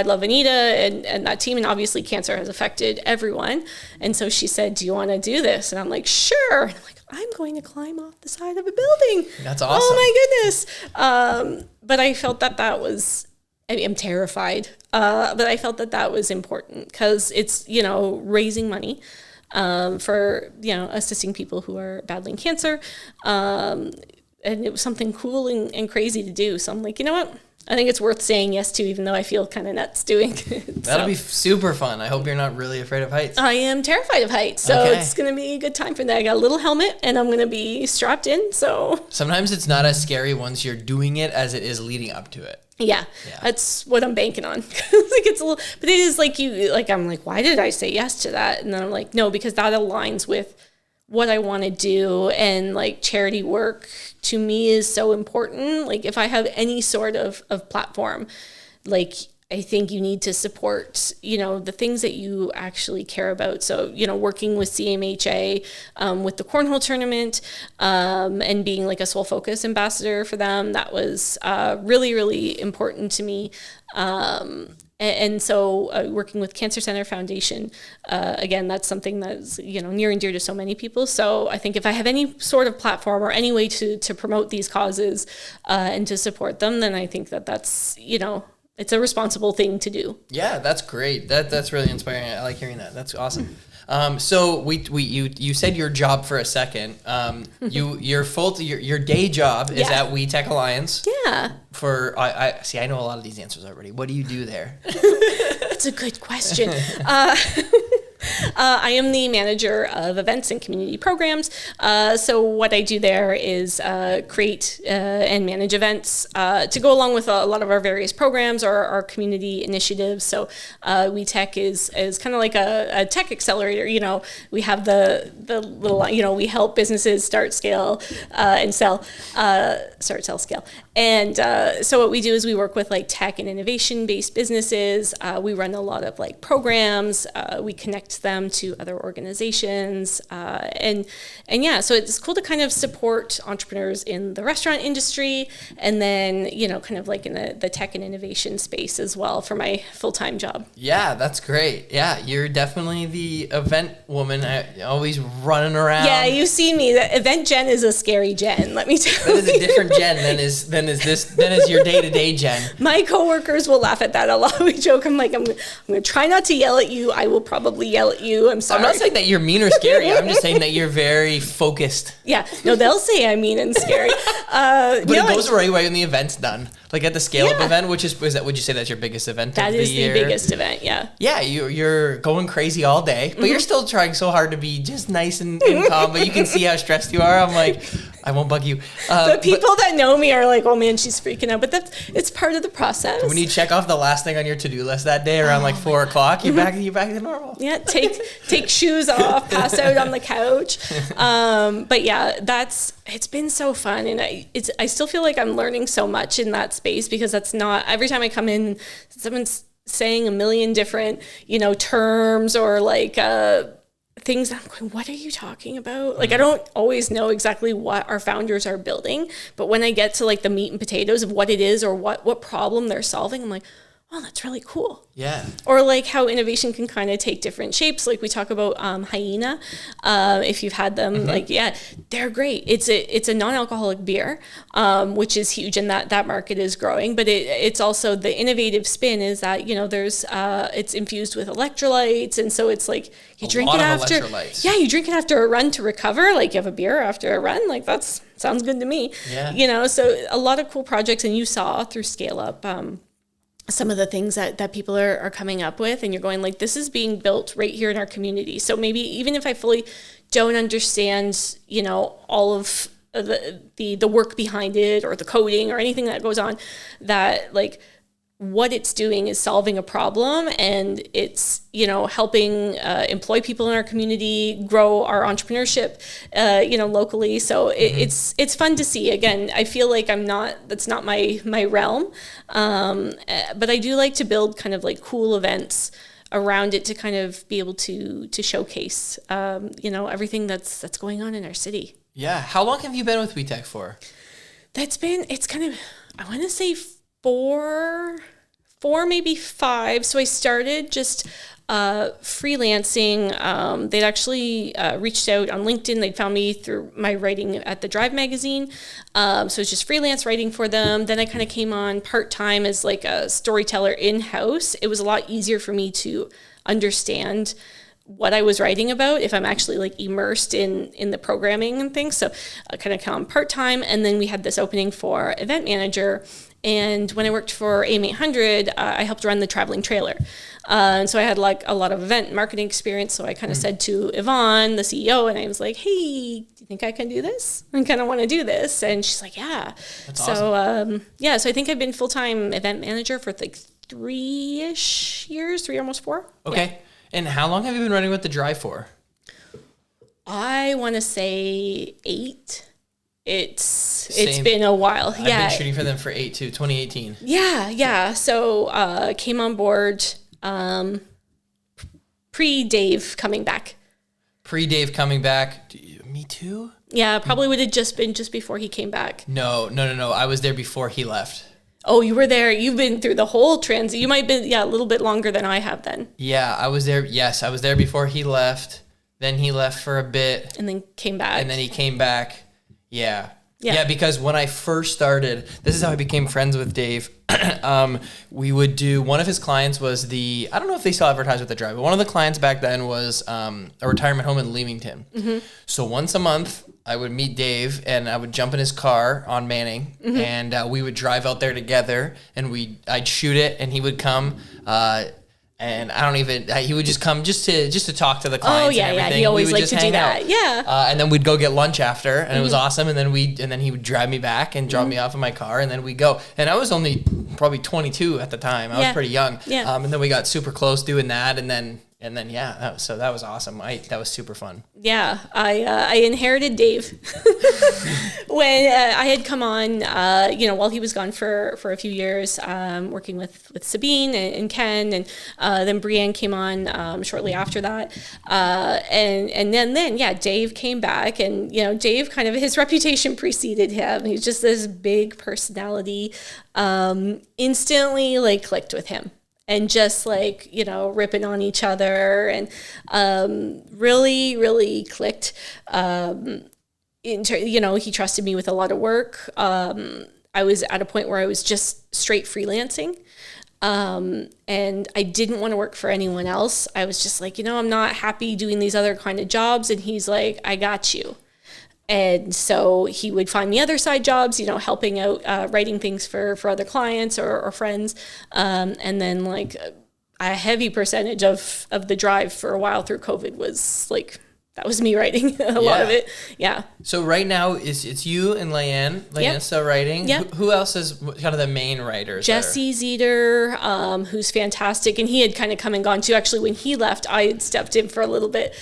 love Anita and that team, and obviously cancer has affected everyone. And so she said, do you want to do this? And I'm like, sure. And I'm like, I'm going to climb off the side of a building. That's awesome. Oh my goodness. But I felt that was, I'm terrified. But I felt that was important because it's, raising money for, assisting people who are battling cancer. And it was something cool and crazy to do. So I'm like, you know what? I think it's worth saying yes to, even though I feel kind of nuts doing it. That'll be super fun. I hope you're not really afraid of heights. I am terrified of heights, so It's going to be a good time for that. I got a little helmet, and I'm going to be strapped in, so... Sometimes it's not as scary once you're doing it as it is leading up to it. Yeah. That's what I'm banking on. It's a little... But it is I'm like, why did I say yes to that? And then I'm like, no, because that aligns with what I want to do, and like charity work to me is so important. Like, if I have any sort of platform, like, I think you need to support, the things that you actually care about. So, working with CMHA, with the cornhole tournament, and being like a sole focus ambassador for them, that was really, really important to me. And so working with Cancer Center Foundation, again, that's something that's, near and dear to so many people. So I think if I have any sort of platform or any way to promote these causes and to support them, then I think that's, it's a responsible thing to do. Yeah, that's great. That's really inspiring. I like hearing that. That's awesome. So you said your job for a second. Your day job is at We Tech Alliance. Yeah. I know a lot of these answers already. What do you do there? That's a good question. I am the manager of events and community programs. So what I do there is create and manage events to go along with a lot of our various programs or our community initiatives. So We Tech is kind of like a tech accelerator. We have the little, we help businesses start, scale, and sell. Start, sell, scale. And so what we do is we work with like tech and innovation-based businesses. We run a lot of like programs. We connect connect them to other organizations. And yeah, so it's cool to kind of support entrepreneurs in the restaurant industry, and then, you know, kind of like in the tech and innovation space as well for my full-time job. Yeah, that's great. Yeah, you're definitely the event woman, always running around. Yeah, you see me. The event Jen is a scary Jen, let me tell you. That is a different Jen than is your day-to-day Jen. My coworkers will laugh at that a lot. We joke, I'm like, I'm going to try not to yell at you. I will probably yell at you. I'm sorry. I'm not saying that you're mean or scary. I'm just saying that you're very focused. Yeah, no, they'll say I'm mean and scary. But it goes right away when the event's done. Like at the scale-up event, would you say that's your biggest event of the year? That is the biggest event, yeah. Yeah, you're going crazy all day, but you're still trying so hard to be just nice and calm, but you can see how stressed you are. I'm like, I won't bug you. The people that know me are like, oh man, she's freaking out, but it's part of the process. When you check off the last thing on your to-do list that day around 4 o'clock, you're back to normal. Yeah, take shoes off, pass out on the couch. But yeah, it's been so fun, and I still feel like I'm learning so much in that space, because that's not, every time I come in, someone's saying a million different, you know, terms or like things. I'm going, what are you talking about? Like, I don't always know exactly what our founders are building, but when I get to like the meat and potatoes of what it is or what problem they're solving, I'm like, oh, that's really cool. Yeah. Or like how innovation can kind of take different shapes. Like we talk about Hyena. If you've had them, like, yeah, they're great. It's a non-alcoholic beer, which is huge, and that market is growing. But it's also the innovative spin is that, you know, there's it's infused with electrolytes, and so it's like you drink it after. Yeah, you drink it after a run to recover. Like you have a beer after a run. Like sounds good to me. Yeah. You know, so a lot of cool projects, and you saw through Scale Up. Some of the things that people are coming up with, and you're going like, this is being built right here in our community. So maybe even if I fully don't understand, you know, all of the work behind it or the coding or anything that goes on, that like what it's doing is solving a problem, and it's, you know, helping employ people in our community, grow our entrepreneurship, you know, locally. So it's fun to see. Again, I feel like that's not my realm, but I do like to build kind of like cool events around it to kind of be able to showcase, you know, everything that's going on in our city. Yeah. How long have you been with WeTech for? It's kind of, I want to say four, maybe 5. So I started just freelancing. They'd actually reached out on LinkedIn. They'd found me through my writing at the Drive magazine. So it's just freelance writing for them. Then I kind of came on part-time as like a storyteller in-house. It was a lot easier for me to understand what I was writing about if I'm actually like immersed in the programming and things. So I kind of come part-time, and then we had this opening for event manager. And when I worked for AIM 800, I helped run the traveling trailer. And so I had like a lot of event marketing experience. So I kind of said to Yvonne, the CEO, and I was like, hey, do you think I can do this? I kind of want to do this. And she's like, yeah. That's so, awesome. Yeah, so I think I've been full-time event manager for like 3-ish years, 3, almost 4. Okay. Yeah. And how long have you been running with the Drive for? I want to say 8. It's been a while. I've been shooting for them for 2018. Yeah. So came on board pre-Dave coming back. Me too? Yeah, probably would have just been just before he came back. No. I was there before he left. Oh, you were there. You've been through the whole transit. You might have been, a little bit longer than I have then. Yeah, I was there. Yes, I was there before he left. Then he left for a bit. And then came back. And then he came back. Yeah, because when I first started, this is how I became friends with Dave. We would do, one of his clients was I don't know if they still advertise with the Drive, but one of the clients back then was a retirement home in Leamington. Mm-hmm. So once a month, I would meet Dave, and I would jump in his car on Manning, and we would drive out there together, and I'd shoot it, and he would come. And he would just come just to talk to the clients. Oh, yeah, and everything. He always liked to do that. Out. Yeah. And then we'd go get lunch after, and it was awesome. And then he would drive me back and drop me off in my car, and then we'd go. And I was only probably 22 at the time. I was pretty young. Yeah. And then we got super close doing that, and then And then, so that was awesome. That was super fun. Yeah, I inherited Dave when I had come on, while he was gone for a few years, working with Sabine and Ken, and then Brienne came on shortly after that, and then Dave came back, and Dave kind of, his reputation preceded him. He's just this big personality, instantly like clicked with him. And just like, ripping on each other, and really, really clicked. He trusted me with a lot of work. I was at a point where I was just straight freelancing. And I didn't want to work for anyone else. I was just like, I'm not happy doing these other kind of jobs. And he's like, I got you. And so he would find me other side jobs, helping out, writing things for other clients or friends. And then like a heavy percentage of the drive for a while through COVID was like, that was me writing a lot of it. Yeah. So right now it's you and Leanne. Leanne's still writing. Yep. Who else is kind of the main writers? Jesse Zeter, who's fantastic. And he had kind of come and gone too. Actually, when he left, I had stepped in for a little bit.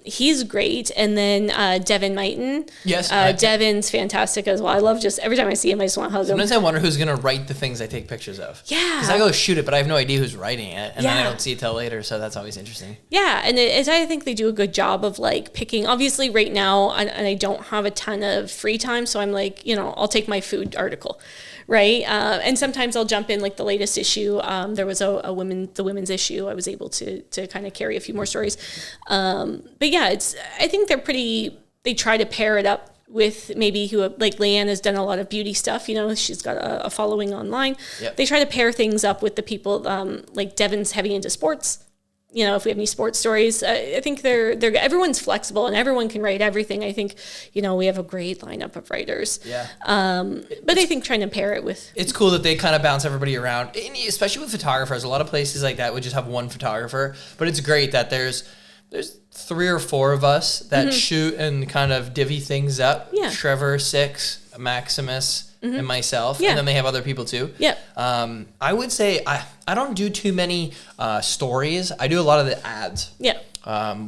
He's great. And then Devin Mighton. Yes. Devin's fantastic as well. I love just every time I see him, I just want to hug him. Sometimes I wonder who's going to write the things I take pictures of. Yeah. Because I go shoot it, but I have no idea who's writing it. And then I don't see it till later. So that's always interesting. Yeah. And I think they do a good job of like picking, obviously right now, and I don't have a ton of free time. So I'm like, I'll take my food article. Right. And sometimes I'll jump in like the latest issue. There was the women's issue. I was able to kind of carry a few more stories. But yeah, I think they try to pair it up with maybe who, like Leanne has done a lot of beauty stuff, she's got a following online. Yep. They try to pair things up with the people, like Devin's heavy into sports. If we have any sports stories, I think they're everyone's flexible and everyone can write everything. I think, we have a great lineup of writers. Yeah. But I think trying to pair it with. It's cool that they kind of bounce everybody around, and especially with photographers. A lot of places like that would just have one photographer, but it's great that there's 3 or 4 of us that shoot and kind of divvy things up. Yeah. Trevor, Six, Maximus, and myself, and then they have other people too. Yeah. I would say I don't do too many stories. I do a lot of the ads. Yeah.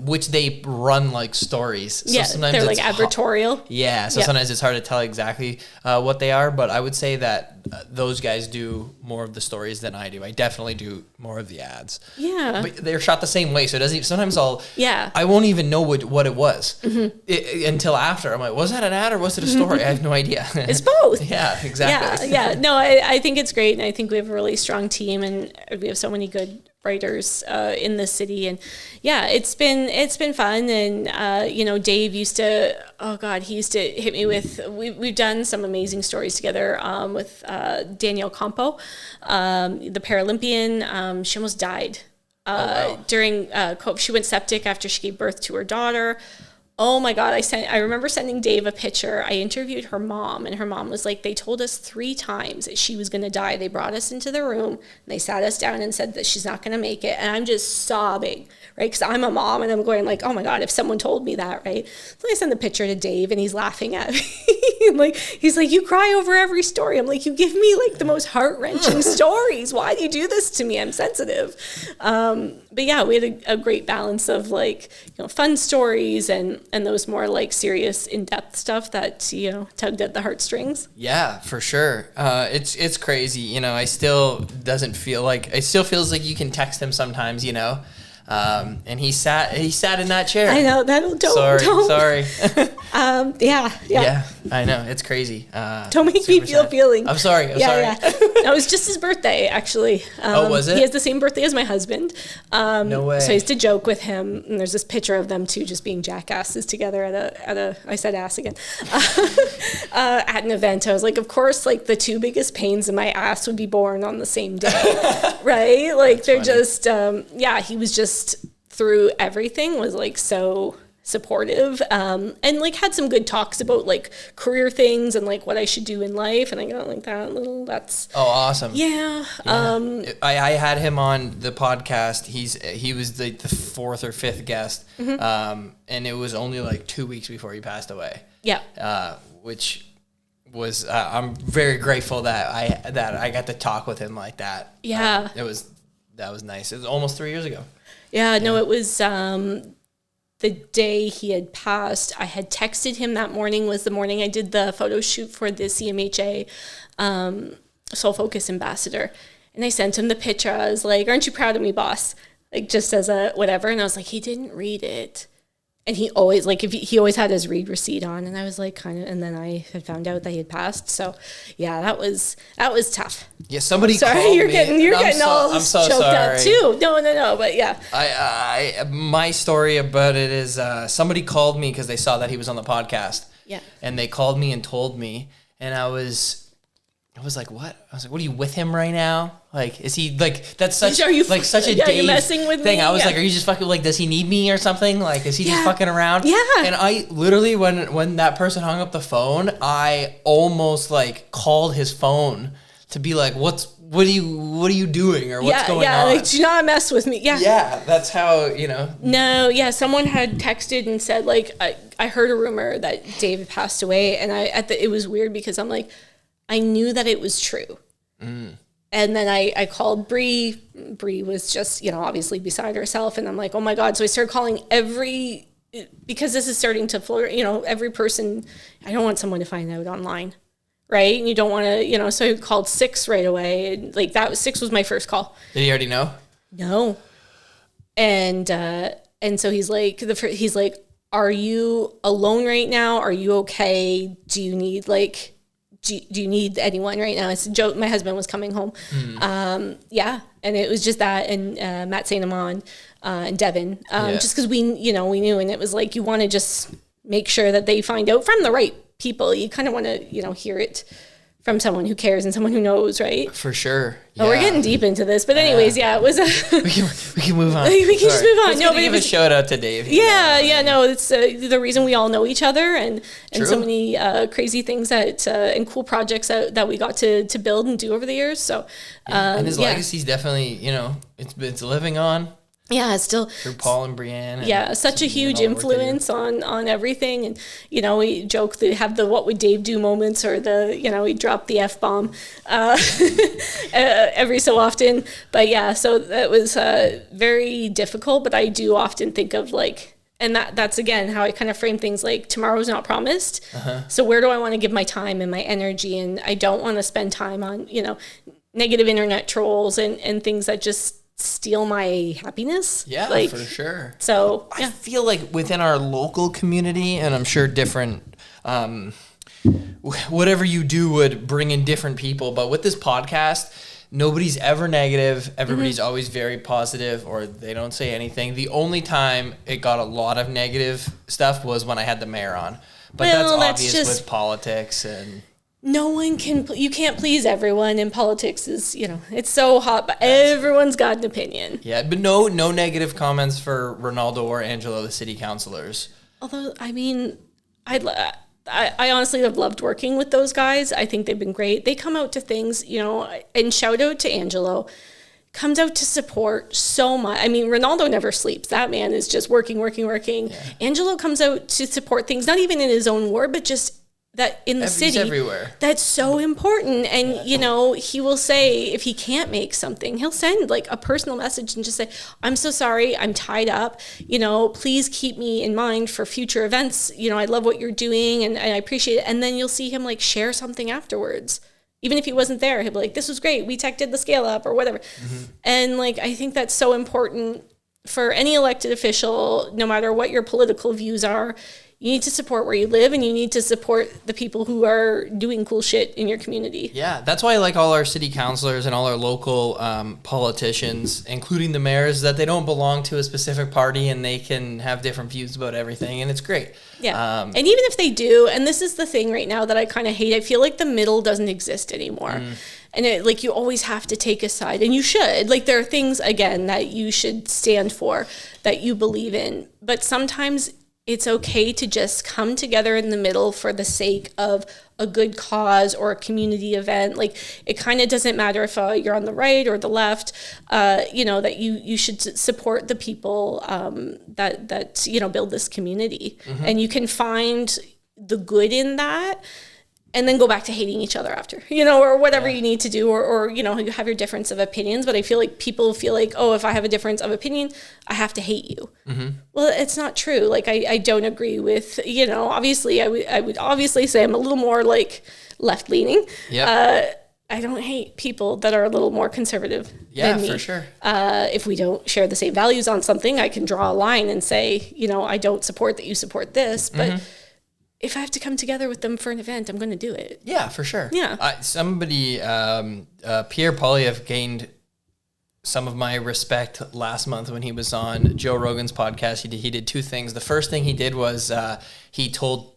Which they run like stories. So yeah, sometimes they're like advertorial. Sometimes it's hard to tell exactly what they are, but I would say that those guys do more of the stories than I do. I definitely do more of the ads. Yeah. But they're shot the same way, so it doesn't even, sometimes I won't even know what it was until after. I'm like, was that an ad or was it a story? I have no idea. It's both. Yeah, exactly. Yeah. No, I think it's great, and I think we have a really strong team, and we have so many good writers in this city, and it's been fun. And Dave used to hit me with, we've done some amazing stories together with Danielle Campo, the Paralympian. She almost died during COVID. She went septic after she gave birth to her daughter. Oh my God, I remember sending Dave a picture. I interviewed her mom, and her mom was like, they told us 3 times that she was going to die. They brought us into the room, and they sat us down and said that she's not going to make it. And I'm just sobbing, right? Because I'm a mom, and I'm going like, oh my God, if someone told me that, right? So I send the picture to Dave, and he's laughing at me. He's like, you cry over every story. I'm like, you give me like the most heart-wrenching stories. Why do you do this to me? I'm sensitive. But yeah, we had a great balance of like, fun stories and those more like serious in-depth stuff that, tugged at the heartstrings. Yeah, for sure. It's crazy. I still it still feels like you can text him sometimes, and he sat in that chair. I know Sorry. Yeah, I know, it's crazy. Don't make me feel feelings. I'm sorry. No, it was just his birthday, actually. Was it? He has the same birthday as my husband. No way. So I used to joke with him, and there's this picture of them two just being jackasses together at a I said ass again, at an event. I was like, of course, like the 2 biggest pains in my ass would be born on the same day, right? Like they're just, he was just through everything was like so supportive, and like had some good talks about like career things and like what I should do in life, and I got like that's awesome. Yeah. I had him on the podcast. He was the 4th or 5th guest, and it was only like 2 weeks before he passed away. Which was I'm very grateful that I got to talk with him like that. That was nice. It was almost 3 years ago. Yeah, no, it was the day he had passed. I had texted him that morning, was the morning I did the photo shoot for the CMHA Soul Focus Ambassador. And I sent him the picture. I was like, aren't you proud of me, boss? Like, just as a whatever. And I was like, he didn't read it. And he always, like, if he always had his read receipt on. And I was like, kind of, and then I had found out that he had passed. So, yeah, that was tough. Yeah, somebody sorry, called you're me. getting all I'm so choked sorry. up too. No, but yeah. My story about it is somebody called me because they saw that he was on the podcast. Yeah. And they called me and told me, and I was like, what? I was like, what, are you with him right now? Like, is he, like, that's such, like, such a Dave messing with thing. Me? I was yeah. like, are you just fucking, like, does he need me or something? Like, is he just fucking around? Yeah. And I literally, when that person hung up the phone, I almost, like, called his phone to be like, what are you doing? Or what's going on? Yeah, like, do not mess with me. Yeah. Yeah, that's how, you know. No, yeah, someone had texted and said, like, I heard a rumor that David passed away, and it was weird because I'm like, I knew that it was true. Mm. And then I called Bree. Bree was just, obviously beside herself. And I'm like, oh my God. So I started calling because this is starting to float, every person. I don't want someone to find out online. Right. And you don't want to, so I called 6 right away. And like 6 was my first call. Did he already know? No. And so he's like, are you alone right now? Are you okay? Do you need do you need anyone right now? It's Joe. My husband was coming home. Yeah. And it was just that, and Matt St. Amand and Devin, just because we knew, and it was like, you want to just make sure that they find out from the right people. You kind of want to, hear it from someone who cares and someone who knows, right? For sure. Yeah. Oh, we're getting deep into this, but anyways, it was we can move on. We can just move on. No, but give a shout out to Dave. No, it's the reason we all know each other, and True. so many crazy things that and cool projects that we got to build and do over the years. So, and his legacy's definitely, it's living on. Yeah, it's still through Paul and Brianne. Yeah, such a huge influence on everything. And, we joke that have the what would Dave do moments, or we drop the F-bomb every so often. But yeah, so that was very difficult. But I do often think of and that's again how I kind of frame things, like tomorrow's not promised. Uh-huh. So where do I want to give my time and my energy? And I don't want to spend time on, negative internet trolls and things that just steal my happiness. Yeah, for sure. So I feel like within our local community, and I'm sure different, whatever you do would bring in different people, but with this podcast, nobody's ever negative. Everybody's always very positive, or they don't say anything. The only time it got a lot of negative stuff was when I had the mayor on, but that's obvious with politics and. No one you can't please everyone, and politics is, it's so hot, but everyone's got an opinion. Yeah, but no negative comments for Ronaldo or Angelo, the city councilors. Although, I mean, I honestly have loved working with those guys. I think they've been great. They come out to things, and shout out to Angelo, comes out to support so much. I mean, Ronaldo never sleeps. That man is just working. Yeah. Angelo comes out to support things, not even in his own ward, but just that in the city, everywhere. That's so important. And, he will say, if he can't make something, he'll send a personal message and just say, I'm so sorry, I'm tied up, please keep me in mind for future events. I love what you're doing and I appreciate it. And then you'll see him share something afterwards. Even if he wasn't there, he'll be like, this was great. We did the scale up or whatever. Mm-hmm. And I think that's so important for any elected official, no matter what your political views are. You need to support where you live, and you need to support the people who are doing cool shit in your community. Yeah, that's why I like all our city councilors and all our local politicians, including the mayors, that they don't belong to a specific party and they can have different views about everything, and it's great. Yeah, and even if they do, and this is the thing right now that I kind of hate, I feel like the middle doesn't exist anymore. And you always have to take a side, and you should. There are things, again, that you should stand for, that you believe in, but sometimes it's okay to just come together in the middle for the sake of a good cause or a community event. It kind of doesn't matter if you're on the right or the left, that you should support the people that build this community. Mm-hmm. And you can find the good in that. and then go back to hating each other after, or whatever you need to do, or you have your difference of opinions. But I feel like people feel like, oh, if I have a difference of opinion, I have to hate you. Mm-hmm. Well, it's not true. Like, I don't agree with, obviously I would obviously say I'm a little more like left leaning. Yeah. I don't hate people that are a little more conservative than me. Yeah, for sure. If we don't share the same values on something, I can draw a line and say, I don't support that you support this, but if I have to come together with them for an event, I'm going to do it. Yeah, for sure. Yeah. Pierre Poilievre gained some of my respect last month when he was on Joe Rogan's podcast. He did two things. The first thing he did was he told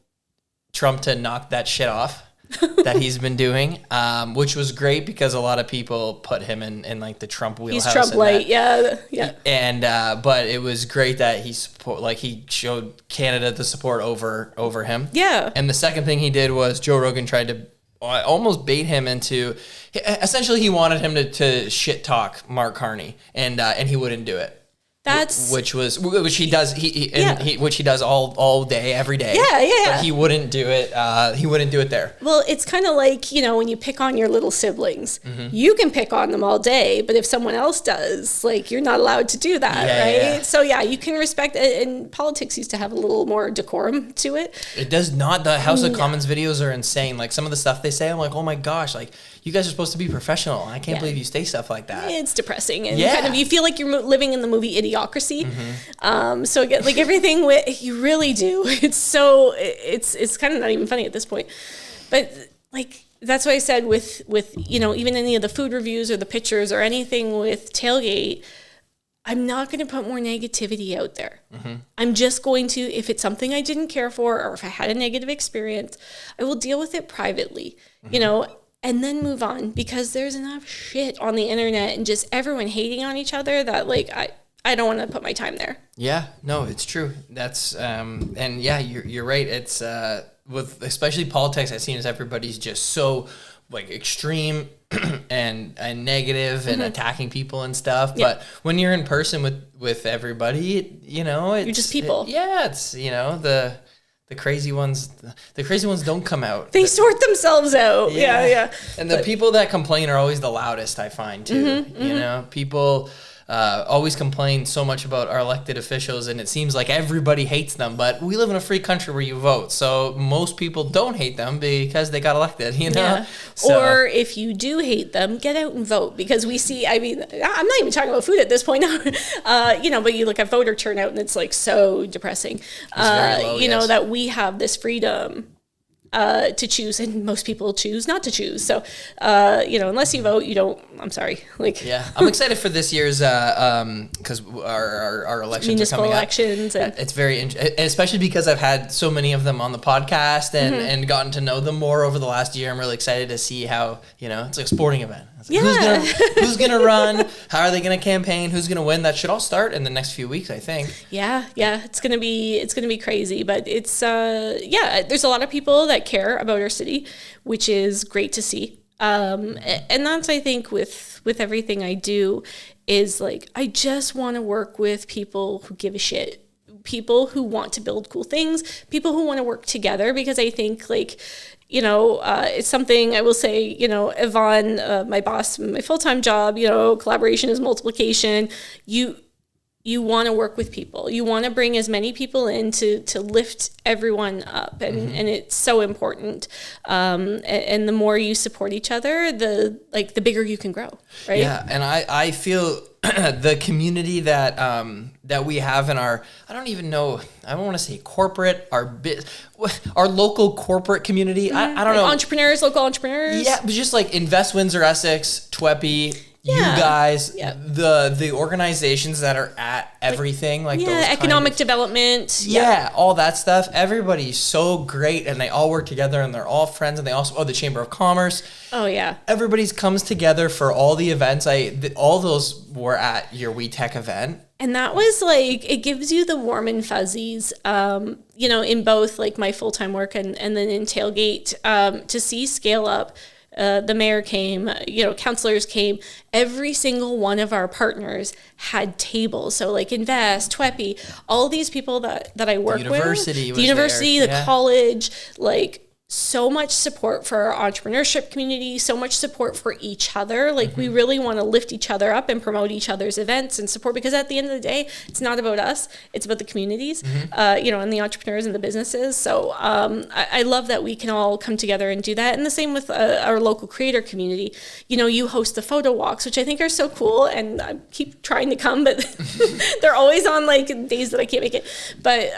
Trump to knock that shit off that he's been doing, which was great because a lot of people put him in like the Trump wheelhouse. He's Trump light, yeah. And but it was great that he showed Canada the support over him. Yeah. And the second thing he did was Joe Rogan tried to almost bait him into, essentially he wanted him to shit talk Mark Carney, and he wouldn't do it. Which he does which he does all day, every day. Yeah. But he wouldn't do it. He wouldn't do it there. Well, it's kind of like, when you pick on your little siblings, you can pick on them all day, but if someone else does, like, you're not allowed to do that, right? Yeah. So you can respect, and politics used to have a little more decorum to it. It does not. The House of Commons videos are insane. Like, some of the stuff they say, I'm like, oh my gosh, like, you guys are supposed to be professional. I can't believe you say stuff like that. It's depressing, and kind of you feel like you're living in the movie Idiocracy. So again, like everything you really do. It's kind of not even funny at this point, but like that's what I said with even any of the food reviews or the pictures or anything with Tailgate. I'm not going to put more negativity out there. I'm just going to, if it's something I didn't care for, or if I had a negative experience, I will deal with it privately. And then move on, because there's enough shit on the internet and just everyone hating on each other that like I don't want to put my time there. Yeah, no, it's true. That's and yeah, you're right. It's with especially politics, it seems everybody's just so like extreme and negative and attacking people and stuff. Yeah. But when you're in person with everybody, it's, you're just people. It's the crazy ones don't come out. They sort themselves out. Yeah. And the people that complain are always the loudest, I find, too. People always complain so much about our elected officials, and it seems like everybody hates them. But we live in a free country where you vote, so most people don't hate them because they got elected, Yeah. So. Or if you do hate them, get out and vote, because we see, I mean, I'm not even talking about food at this point now, but you look at voter turnout and it's like so depressing, low, that we have this freedom to choose, and most people choose not to choose. So, unless you vote, you don't. I'm sorry. I'm excited for this year's because our elections municipal are coming elections. And it's very especially because I've had so many of them on the podcast and gotten to know them more over the last year. I'm really excited to see how it's like a sporting event. Like, who's gonna run? How are they gonna campaign? Who's gonna win? That should all start in the next few weeks, I think. Yeah. It's gonna be crazy, but it's there's a lot of people that care about our city, which is great to see. And that's, I think, with everything I do, is like I just want to work with people who give a shit. People who want to build cool things, people who want to work together, because I think it's something I will say, Yvonne, my boss, my full-time job, collaboration is multiplication. You want to work with people. You want to bring as many people in to lift everyone up. And it's so important. And the more you support each other, the bigger you can grow. Right. Yeah. And I feel the community that we have in our, I don't even know, I don't want to say corporate, our local corporate community. I don't know. Entrepreneurs, local entrepreneurs. Yeah. But just like Invest Windsor Essex, TWEPI, you guys, the organizations that are at everything, like those economic development. All that stuff. Everybody's so great, and they all work together, and they're all friends, and they also, the Chamber of Commerce. Oh, yeah. Everybody's comes together for all the events. All those were at your We Tech event. And that was it gives you the warm and fuzzies, in both my full-time work and then in Tailgate, to see scale up. The mayor came, councilors came. Every single one of our partners had tables. So Invest, TWEPI, all these people that I work with. The university, the college, so much support for our entrepreneurship community, so much support for each other. Like we really want to lift each other up and promote each other's events and support, because at the end of the day, it's not about us, it's about the communities, and the entrepreneurs and the businesses. So I love that we can all come together and do that. And the same with our local creator community. You host the photo walks, which I think are so cool, and I keep trying to come, but they're always on like days that I can't make it. But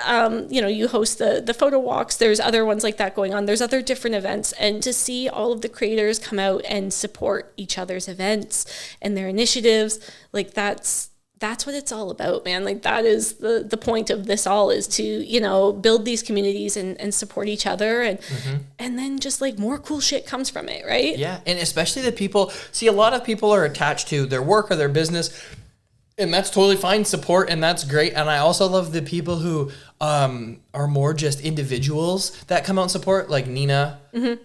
you host the photo walks. There's other ones like that going on. There's other different events, and to see all of the creators come out and support each other's events and their initiatives, like that's what it's all about, man. Like that is the point of this all, is to build these communities and support each other, and then just like more cool shit comes from it, right? Yeah, and especially the people, see, a lot of people are attached to their work or their business, and that's totally fine, support, and that's great. And I also love the people who are more just individuals that come out and support, like Nina,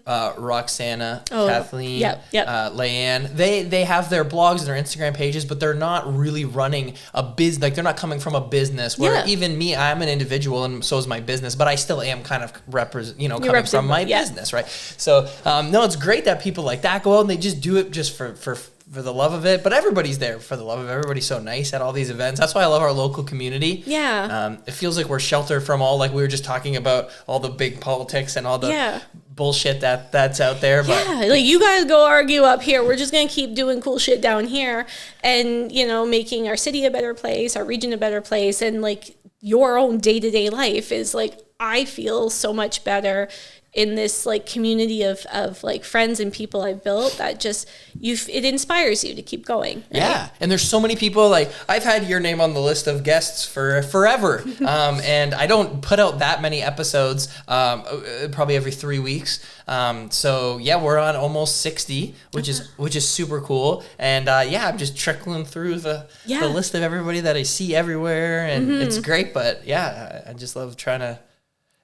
Roxana, Kathleen, Leanne. They have their blogs and their Instagram pages, but they're not really running a business. Like they're not coming from a business. Where even me, I'm an individual, and so is my business, but I still am kind of coming from my business, right? So no, it's great that people like that go out and they just do it just for the love of it, but everybody's there for the love of it. Everybody's so nice at all these events. That's why I love our local community. Yeah. It feels like we're sheltered from all, like we were just talking about, all the big politics and all the bullshit that's out there. But like you guys go argue up here. We're just going to keep doing cool shit down here and, making our city a better place, our region a better place. And like your own day-to-day life is like, I feel so much better in this like community of like friends and people I've built, that just it inspires you to keep going. Right? Yeah. And there's so many people, like I've had your name on the list of guests for forever. And I don't put out that many episodes, probably every 3 weeks. So yeah, we're on almost 60, which is super cool. And I'm just trickling through the list of everybody that I see everywhere, and it's great. But yeah, I just love trying to.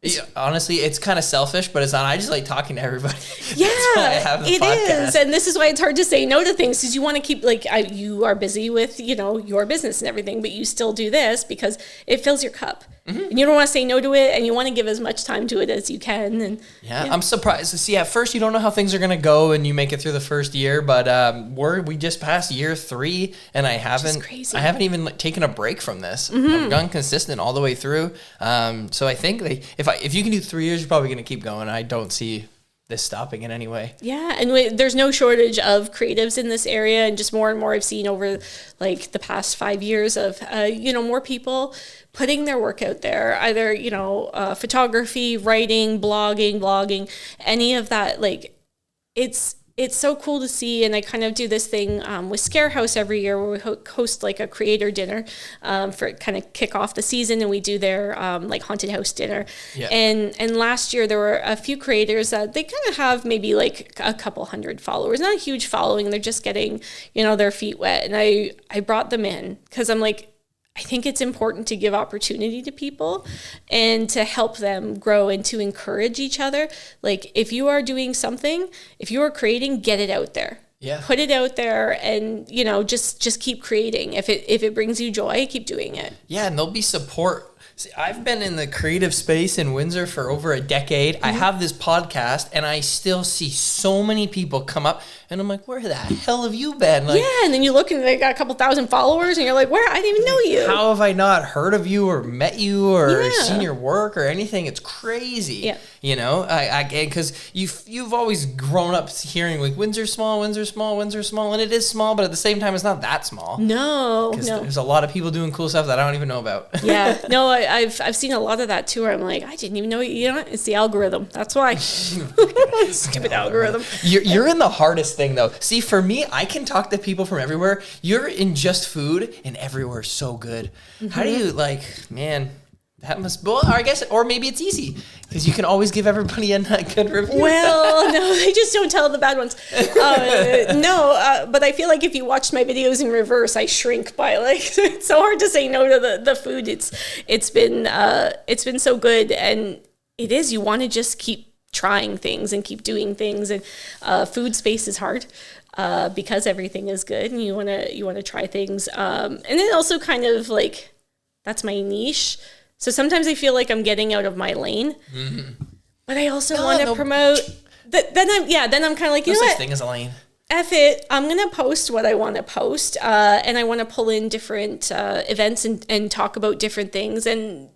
Yeah, honestly, it's kind of selfish, but it's not. I just like talking to everybody. Yeah, it is. And this is why it's hard to say no to things, because you want to keep, like, you are busy with, your business and everything, but you still do this because it fills your cup. And you don't want to say no to it, and you want to give as much time to it as you can. And I'm surprised to see, at first you don't know how things are going to go, and you make it through the first year, but we just passed year 3, and I haven't even taken a break from this. I've gone consistent all the way through. So I think if you can do 3 years, you're probably going to keep going. I don't see this stopping in any way. Yeah, and there's no shortage of creatives in this area, and just more and more I've seen over like the past 5 years of more people putting their work out there, either photography, writing, blogging, any of that. Like it's so cool to see. And I kind of do this thing with Scare House every year, where we host like a creator dinner for kind of kick off the season, and we do their like haunted house dinner. Yeah. And last year there were a few creators that they kind of have maybe like a couple hundred followers, not a huge following. They're just getting their feet wet, and I brought them in because I'm like, I think it's important to give opportunity to people and to help them grow and to encourage each other. Like if you are doing something, if you are creating, get it out there. Yeah. Put it out there, and just keep creating. If it brings you joy, keep doing it. Yeah, and there'll be support. See, I've been in the creative space in Windsor for over a decade. I have this podcast, and I still see so many people come up, and I'm like, where the hell have you been? Like, yeah, and then you look and they got a couple thousand followers, and you're like, where? I didn't even know you. How have I not heard of you or met you or seen your work or anything? It's crazy. Yeah. Because you've always grown up hearing like Windsor's small, and it is small, but at the same time, it's not that small. No. Because there's a lot of people doing cool stuff that I don't even know about. Yeah. No, I've seen a lot of that too, where I'm like, I didn't even know it's the algorithm. That's why. Stupid algorithm. You're in the hardest thing though. See, for me, I can talk to people from everywhere. You're in just food, and everywhere's so good. How do you man? That must, well, I guess, or maybe it's easy because you can always give everybody a good review. Well, no, they just don't tell the bad ones. But I feel like if you watched my videos in reverse, I shrink by it's so hard to say no to the food. It's been so good, and it is. You want to just keep trying things and keep doing things, and food space is hard. Because everything is good, and you want to try things, and then also kind of that's my niche. So sometimes I feel like I'm getting out of my lane. but I also want to promote. Then I'm kind of like, you know no what? such thing as a lane. F it. I'm going to post what I want to post. And I want to pull in different events and talk about different things. And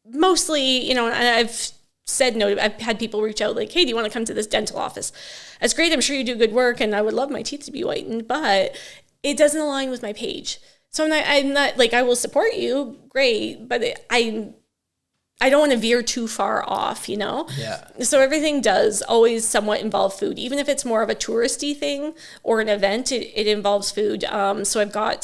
mostly, you know, I've said no. I've had people reach out like, hey, do you want to come to this dental office? That's great. I'm sure you do good work. And I would love my teeth to be whitened, but it doesn't align with my page. So I'm not like, I will support you. Great. But I don't want to veer too far off, you know? Yeah. So everything does always somewhat involve food, even if it's more of a touristy thing or an event, it involves food. So I've got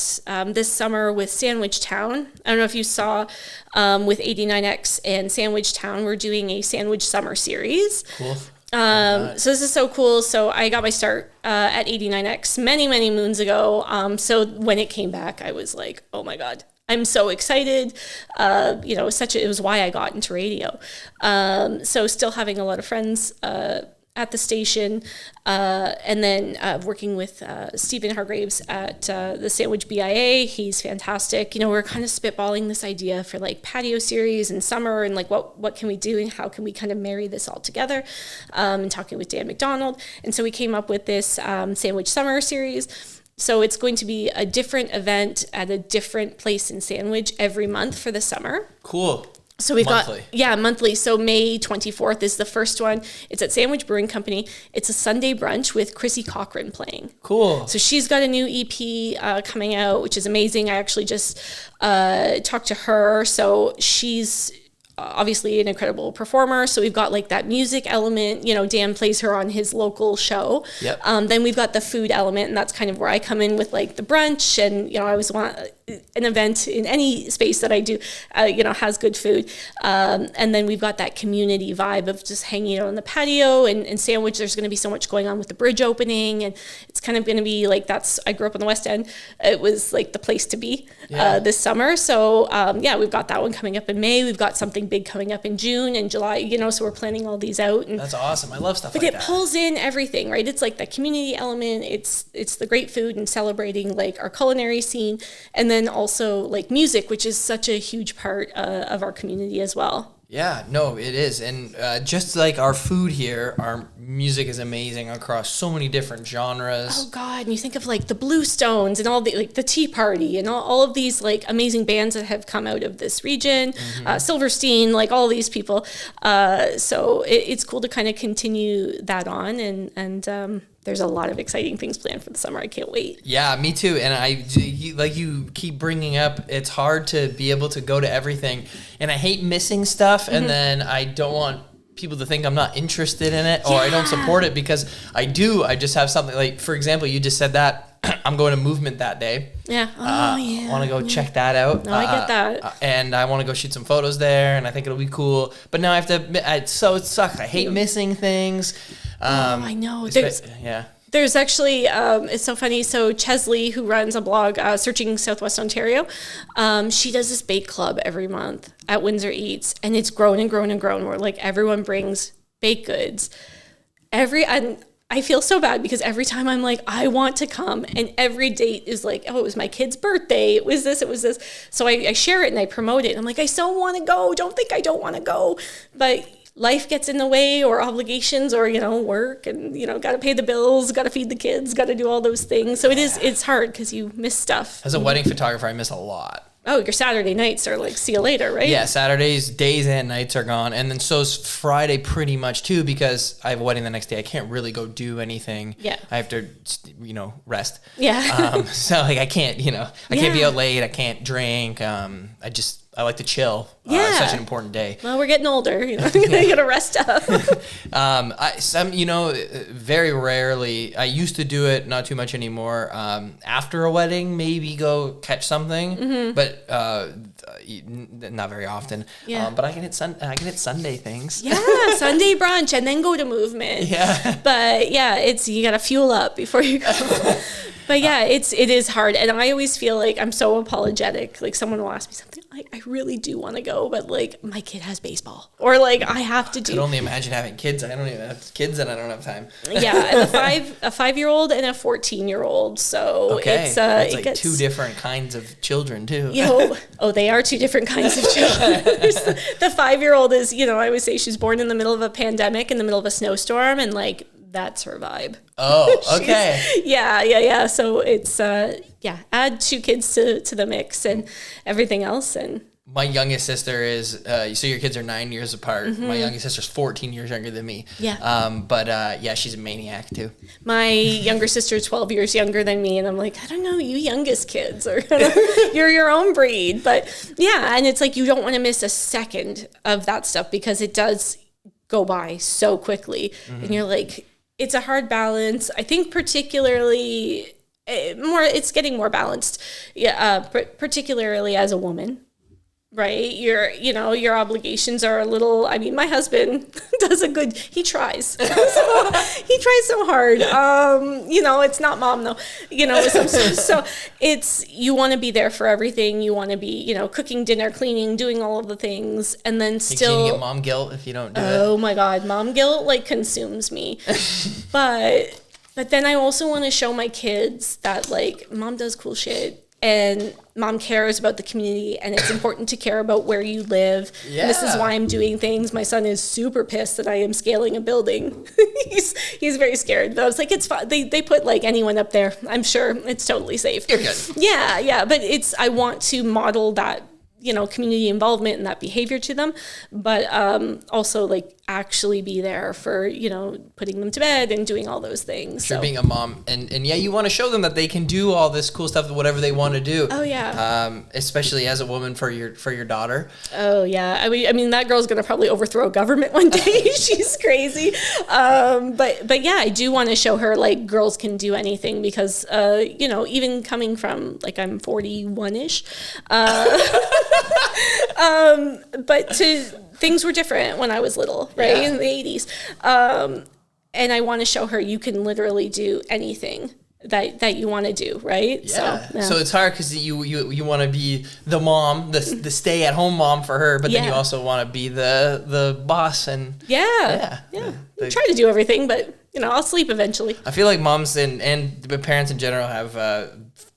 this summer with Sandwich Town. I don't know if you saw with 89X and Sandwich Town, we're doing a Sandwich Summer series. Cool. So this is so cool. So I got my start at 89X many, many moons ago. So when it came back, I was like, oh my God. I'm so excited. You know, it was why I got into radio. So still having a lot of friends at the station, and then working with Stephen Hargraves at the Sandwich BIA. He's fantastic. You know, we're kind of spitballing this idea for like patio series in summer and like what can we do and how can we kind of marry this all together, and talking with Dan McDonald. And so we came up with this Sandwich Summer series. So it's going to be a different event at a different place in Sandwich every month for the summer. Cool. So we've monthly. Monthly. So May 24th is the first one. It's at Sandwich Brewing Company. It's a Sunday brunch with Chrissy Cochran playing. Cool. So she's got a new EP coming out, which is amazing. I actually just talked to her. So she's obviously an incredible performer. So we've got like that music element, you know, Dan plays her on his local show. Yep. Then we've got the food element, and that's kind of where I come in with like the brunch. And, you know, I always want an event in any space that I do, you know, has good food. And then we've got that community vibe of just hanging out on the patio and Sandwich. There's going to be so much going on with the bridge opening, and it's kind of going to be like, I grew up on the West End. It was like the place to be this summer. So we've got that one coming up in May. We've got something big coming up in June and July, you know, so we're planning all these out. And that's awesome. I love stuff like that. But it pulls in everything, right? It's like the community element. It's the great food and celebrating like our culinary scene. And then also like music, which is such a huge part of our community as well. Yeah, no, it is. And just like our food here, our music is amazing across so many different genres. Oh God, and you think of like the Bluestones and all the like the Tea Party and all of these like amazing bands that have come out of this region, Silverstein, like all these people. So it's cool to kind of continue that on, and there's a lot of exciting things planned for the summer. I can't wait. Yeah, me too. And you keep bringing up, it's hard to be able to go to everything. And I hate missing stuff. And then I don't want people to think I'm not interested in it or I don't support it, because I do. I just have something like, for example, you just said that I'm going to Movement that day. Yeah. I want to go check that out. No, I get that. And I want to go shoot some photos there, and I think it'll be cool. But now I have to admit, it sucks. I hate missing things. I know. There's actually, it's so funny. So Chesley, who runs a blog, Searching Southwest Ontario, she does this bake club every month at Windsor Eats, and it's grown and grown and grown, where like everyone brings baked goods. I feel so bad because every time I'm like, I want to come, and every date is like, oh, it was my kid's birthday. It was this. So I share it and I promote it. I'm like, I so want to go. Don't think I don't want to go. But life gets in the way, or obligations, or, you know, work, and, you know, got to pay the bills, got to feed the kids, got to do all those things. So it's hard because you miss stuff. As a wedding photographer, I miss a lot. Oh, your Saturday nights are like, see you later, right? Yeah, Saturdays, days and nights are gone. And then so's Friday pretty much too, because I have a wedding the next day. I can't really go do anything. Yeah. I have to, you know, rest. Yeah. So like I can't, you know, I can't be out late. I can't drink. I like to chill. Yeah. It's such an important day. Well, we're getting older, you know, you gotta rest up. Very rarely, I used to do it, not too much anymore. After a wedding, maybe go catch something, but not very often. Yeah. But I can hit Sunday things. Yeah, Sunday brunch and then go to Movement. Yeah. But yeah, you gotta fuel up before you go. But yeah, it is hard. And I always feel like I'm so apologetic. Like someone will ask me something, like, I really do want to go, but like my kid has baseball, or like I have to do. I can only imagine having kids. I don't even have kids and I don't have time. Yeah, and a 5-year-old and a 14-year-old. So okay. it's like two different kinds of children too. They are two two different kinds of children. The 5-year-old is, I always say she's born in the middle of a pandemic, in the middle of a snowstorm, and like that's her vibe. Oh, okay. Yeah. So it's add 2 kids to the mix and everything else. And my youngest sister is, so your kids are 9 years apart. Mm-hmm. My youngest sister's 14 years younger than me. Yeah. But she's a maniac too. My younger sister is 12 years younger than me. And I'm like, I don't know, you youngest kids or you're your own breed. But yeah. And it's like, you don't want to miss a second of that stuff because it does go by so quickly. Mm-hmm. And you're like, it's a hard balance. I think particularly it's getting more balanced. Yeah. Particularly as a woman. Right. Your obligations are a little, I mean, my husband he tries. He tries so hard. It's not mom though, so it's, you want to be there for everything. You want to be, cooking dinner, cleaning, doing all of the things. And then still you get mom guilt if you don't do it. Oh my God. Mom guilt like consumes me. But then I also want to show my kids that like mom does cool shit. And mom cares about the community, and it's important to care about where you live. Yeah. And this is why I'm doing things. My son is super pissed that I am scaling a building. he's very scared. But I was like, it's fine. They put like anyone up there. I'm sure it's totally safe. You're good. Yeah. But I want to model that, community involvement and that behavior to them, but also like actually be there for, putting them to bed and doing all those things. Sure, so. Being a mom and yeah, you want to show them that they can do all this cool stuff, whatever they want to do. Oh yeah. Especially as a woman for your daughter. Oh yeah. I mean that girl's gonna probably overthrow a government one day. She's crazy. But yeah, I do want to show her like girls can do anything because even coming from like I'm 41-ish. But things were different when I was little, right? Yeah. In the 80s. And I want to show her you can literally do anything that you want to do, right? Yeah. So it's hard because you want to be the mom, the stay-at-home mom for her, but then you also want to be the boss and I try to do everything, but I'll sleep eventually. I feel like moms and parents in general have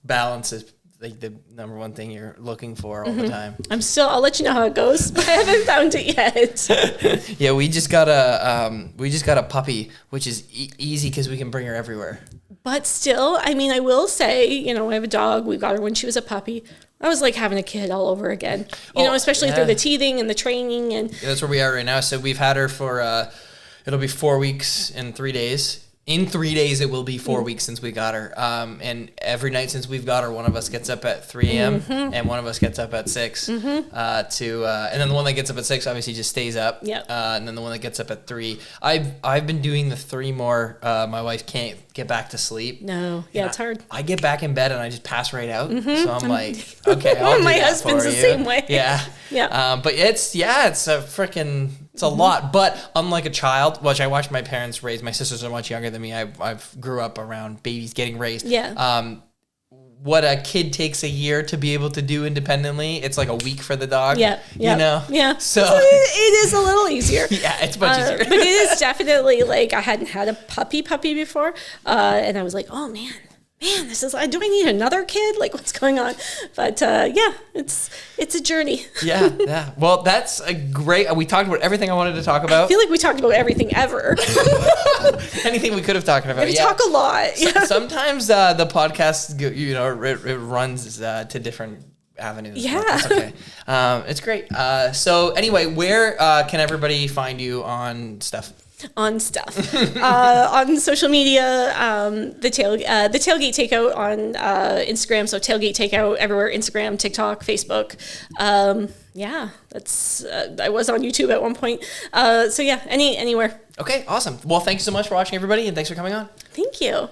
balance is like the number one thing you're looking for all the time. I'll let you know how it goes, but I haven't found it yet. Yeah, we just got a puppy, which is easy because we can bring her everywhere. But still, I mean, I will say, I have a dog. We got her when she was a puppy. I was like having a kid all over again, especially through the teething and the training. And that's where we are right now. So we've had her for, it'll be 4 weeks and 3 days. In 3 days, it will be 4 weeks since we got her. And every night since we've got her, one of us gets up at 3 a.m. And one of us gets up at 6. And then the one that gets up at 6 obviously just stays up. Yep. And then the one that gets up at 3. I've been doing the 3 more. My wife can't get back to sleep. No. Yeah, it's hard. I get back in bed and I just pass right out. So I'm like, okay, I'll do my that husband's for the you. same way. Yeah. Yeah. But it's a freaking... It's a lot, but unlike a child, which I watched my parents raise, my sisters are much younger than me. I grew up around babies getting raised. Yeah. What a kid takes a year to be able to do independently, it's like a week for the dog. Yeah. Yeah. So it is a little easier. Yeah, it's much easier. But it is definitely like I hadn't had a puppy before, and I was like, oh man, this is. Do I need another kid? Like, what's going on? But it's a journey. Yeah. Well, that's a great. We talked about everything I wanted to talk about. I feel like we talked about everything ever. Anything we could have talked about. We talk a lot. Sometimes the podcast, it runs to different avenues. Yeah. That's okay. It's great. So anyway, where can everybody find you on stuff? On social media, the Tailgate Takeout on Instagram. So Tailgate Takeout everywhere: Instagram, TikTok, Facebook. That's I was on YouTube at one point. Anywhere. Okay, awesome. Well, thank you so much for watching, everybody, and thanks for coming on. Thank you.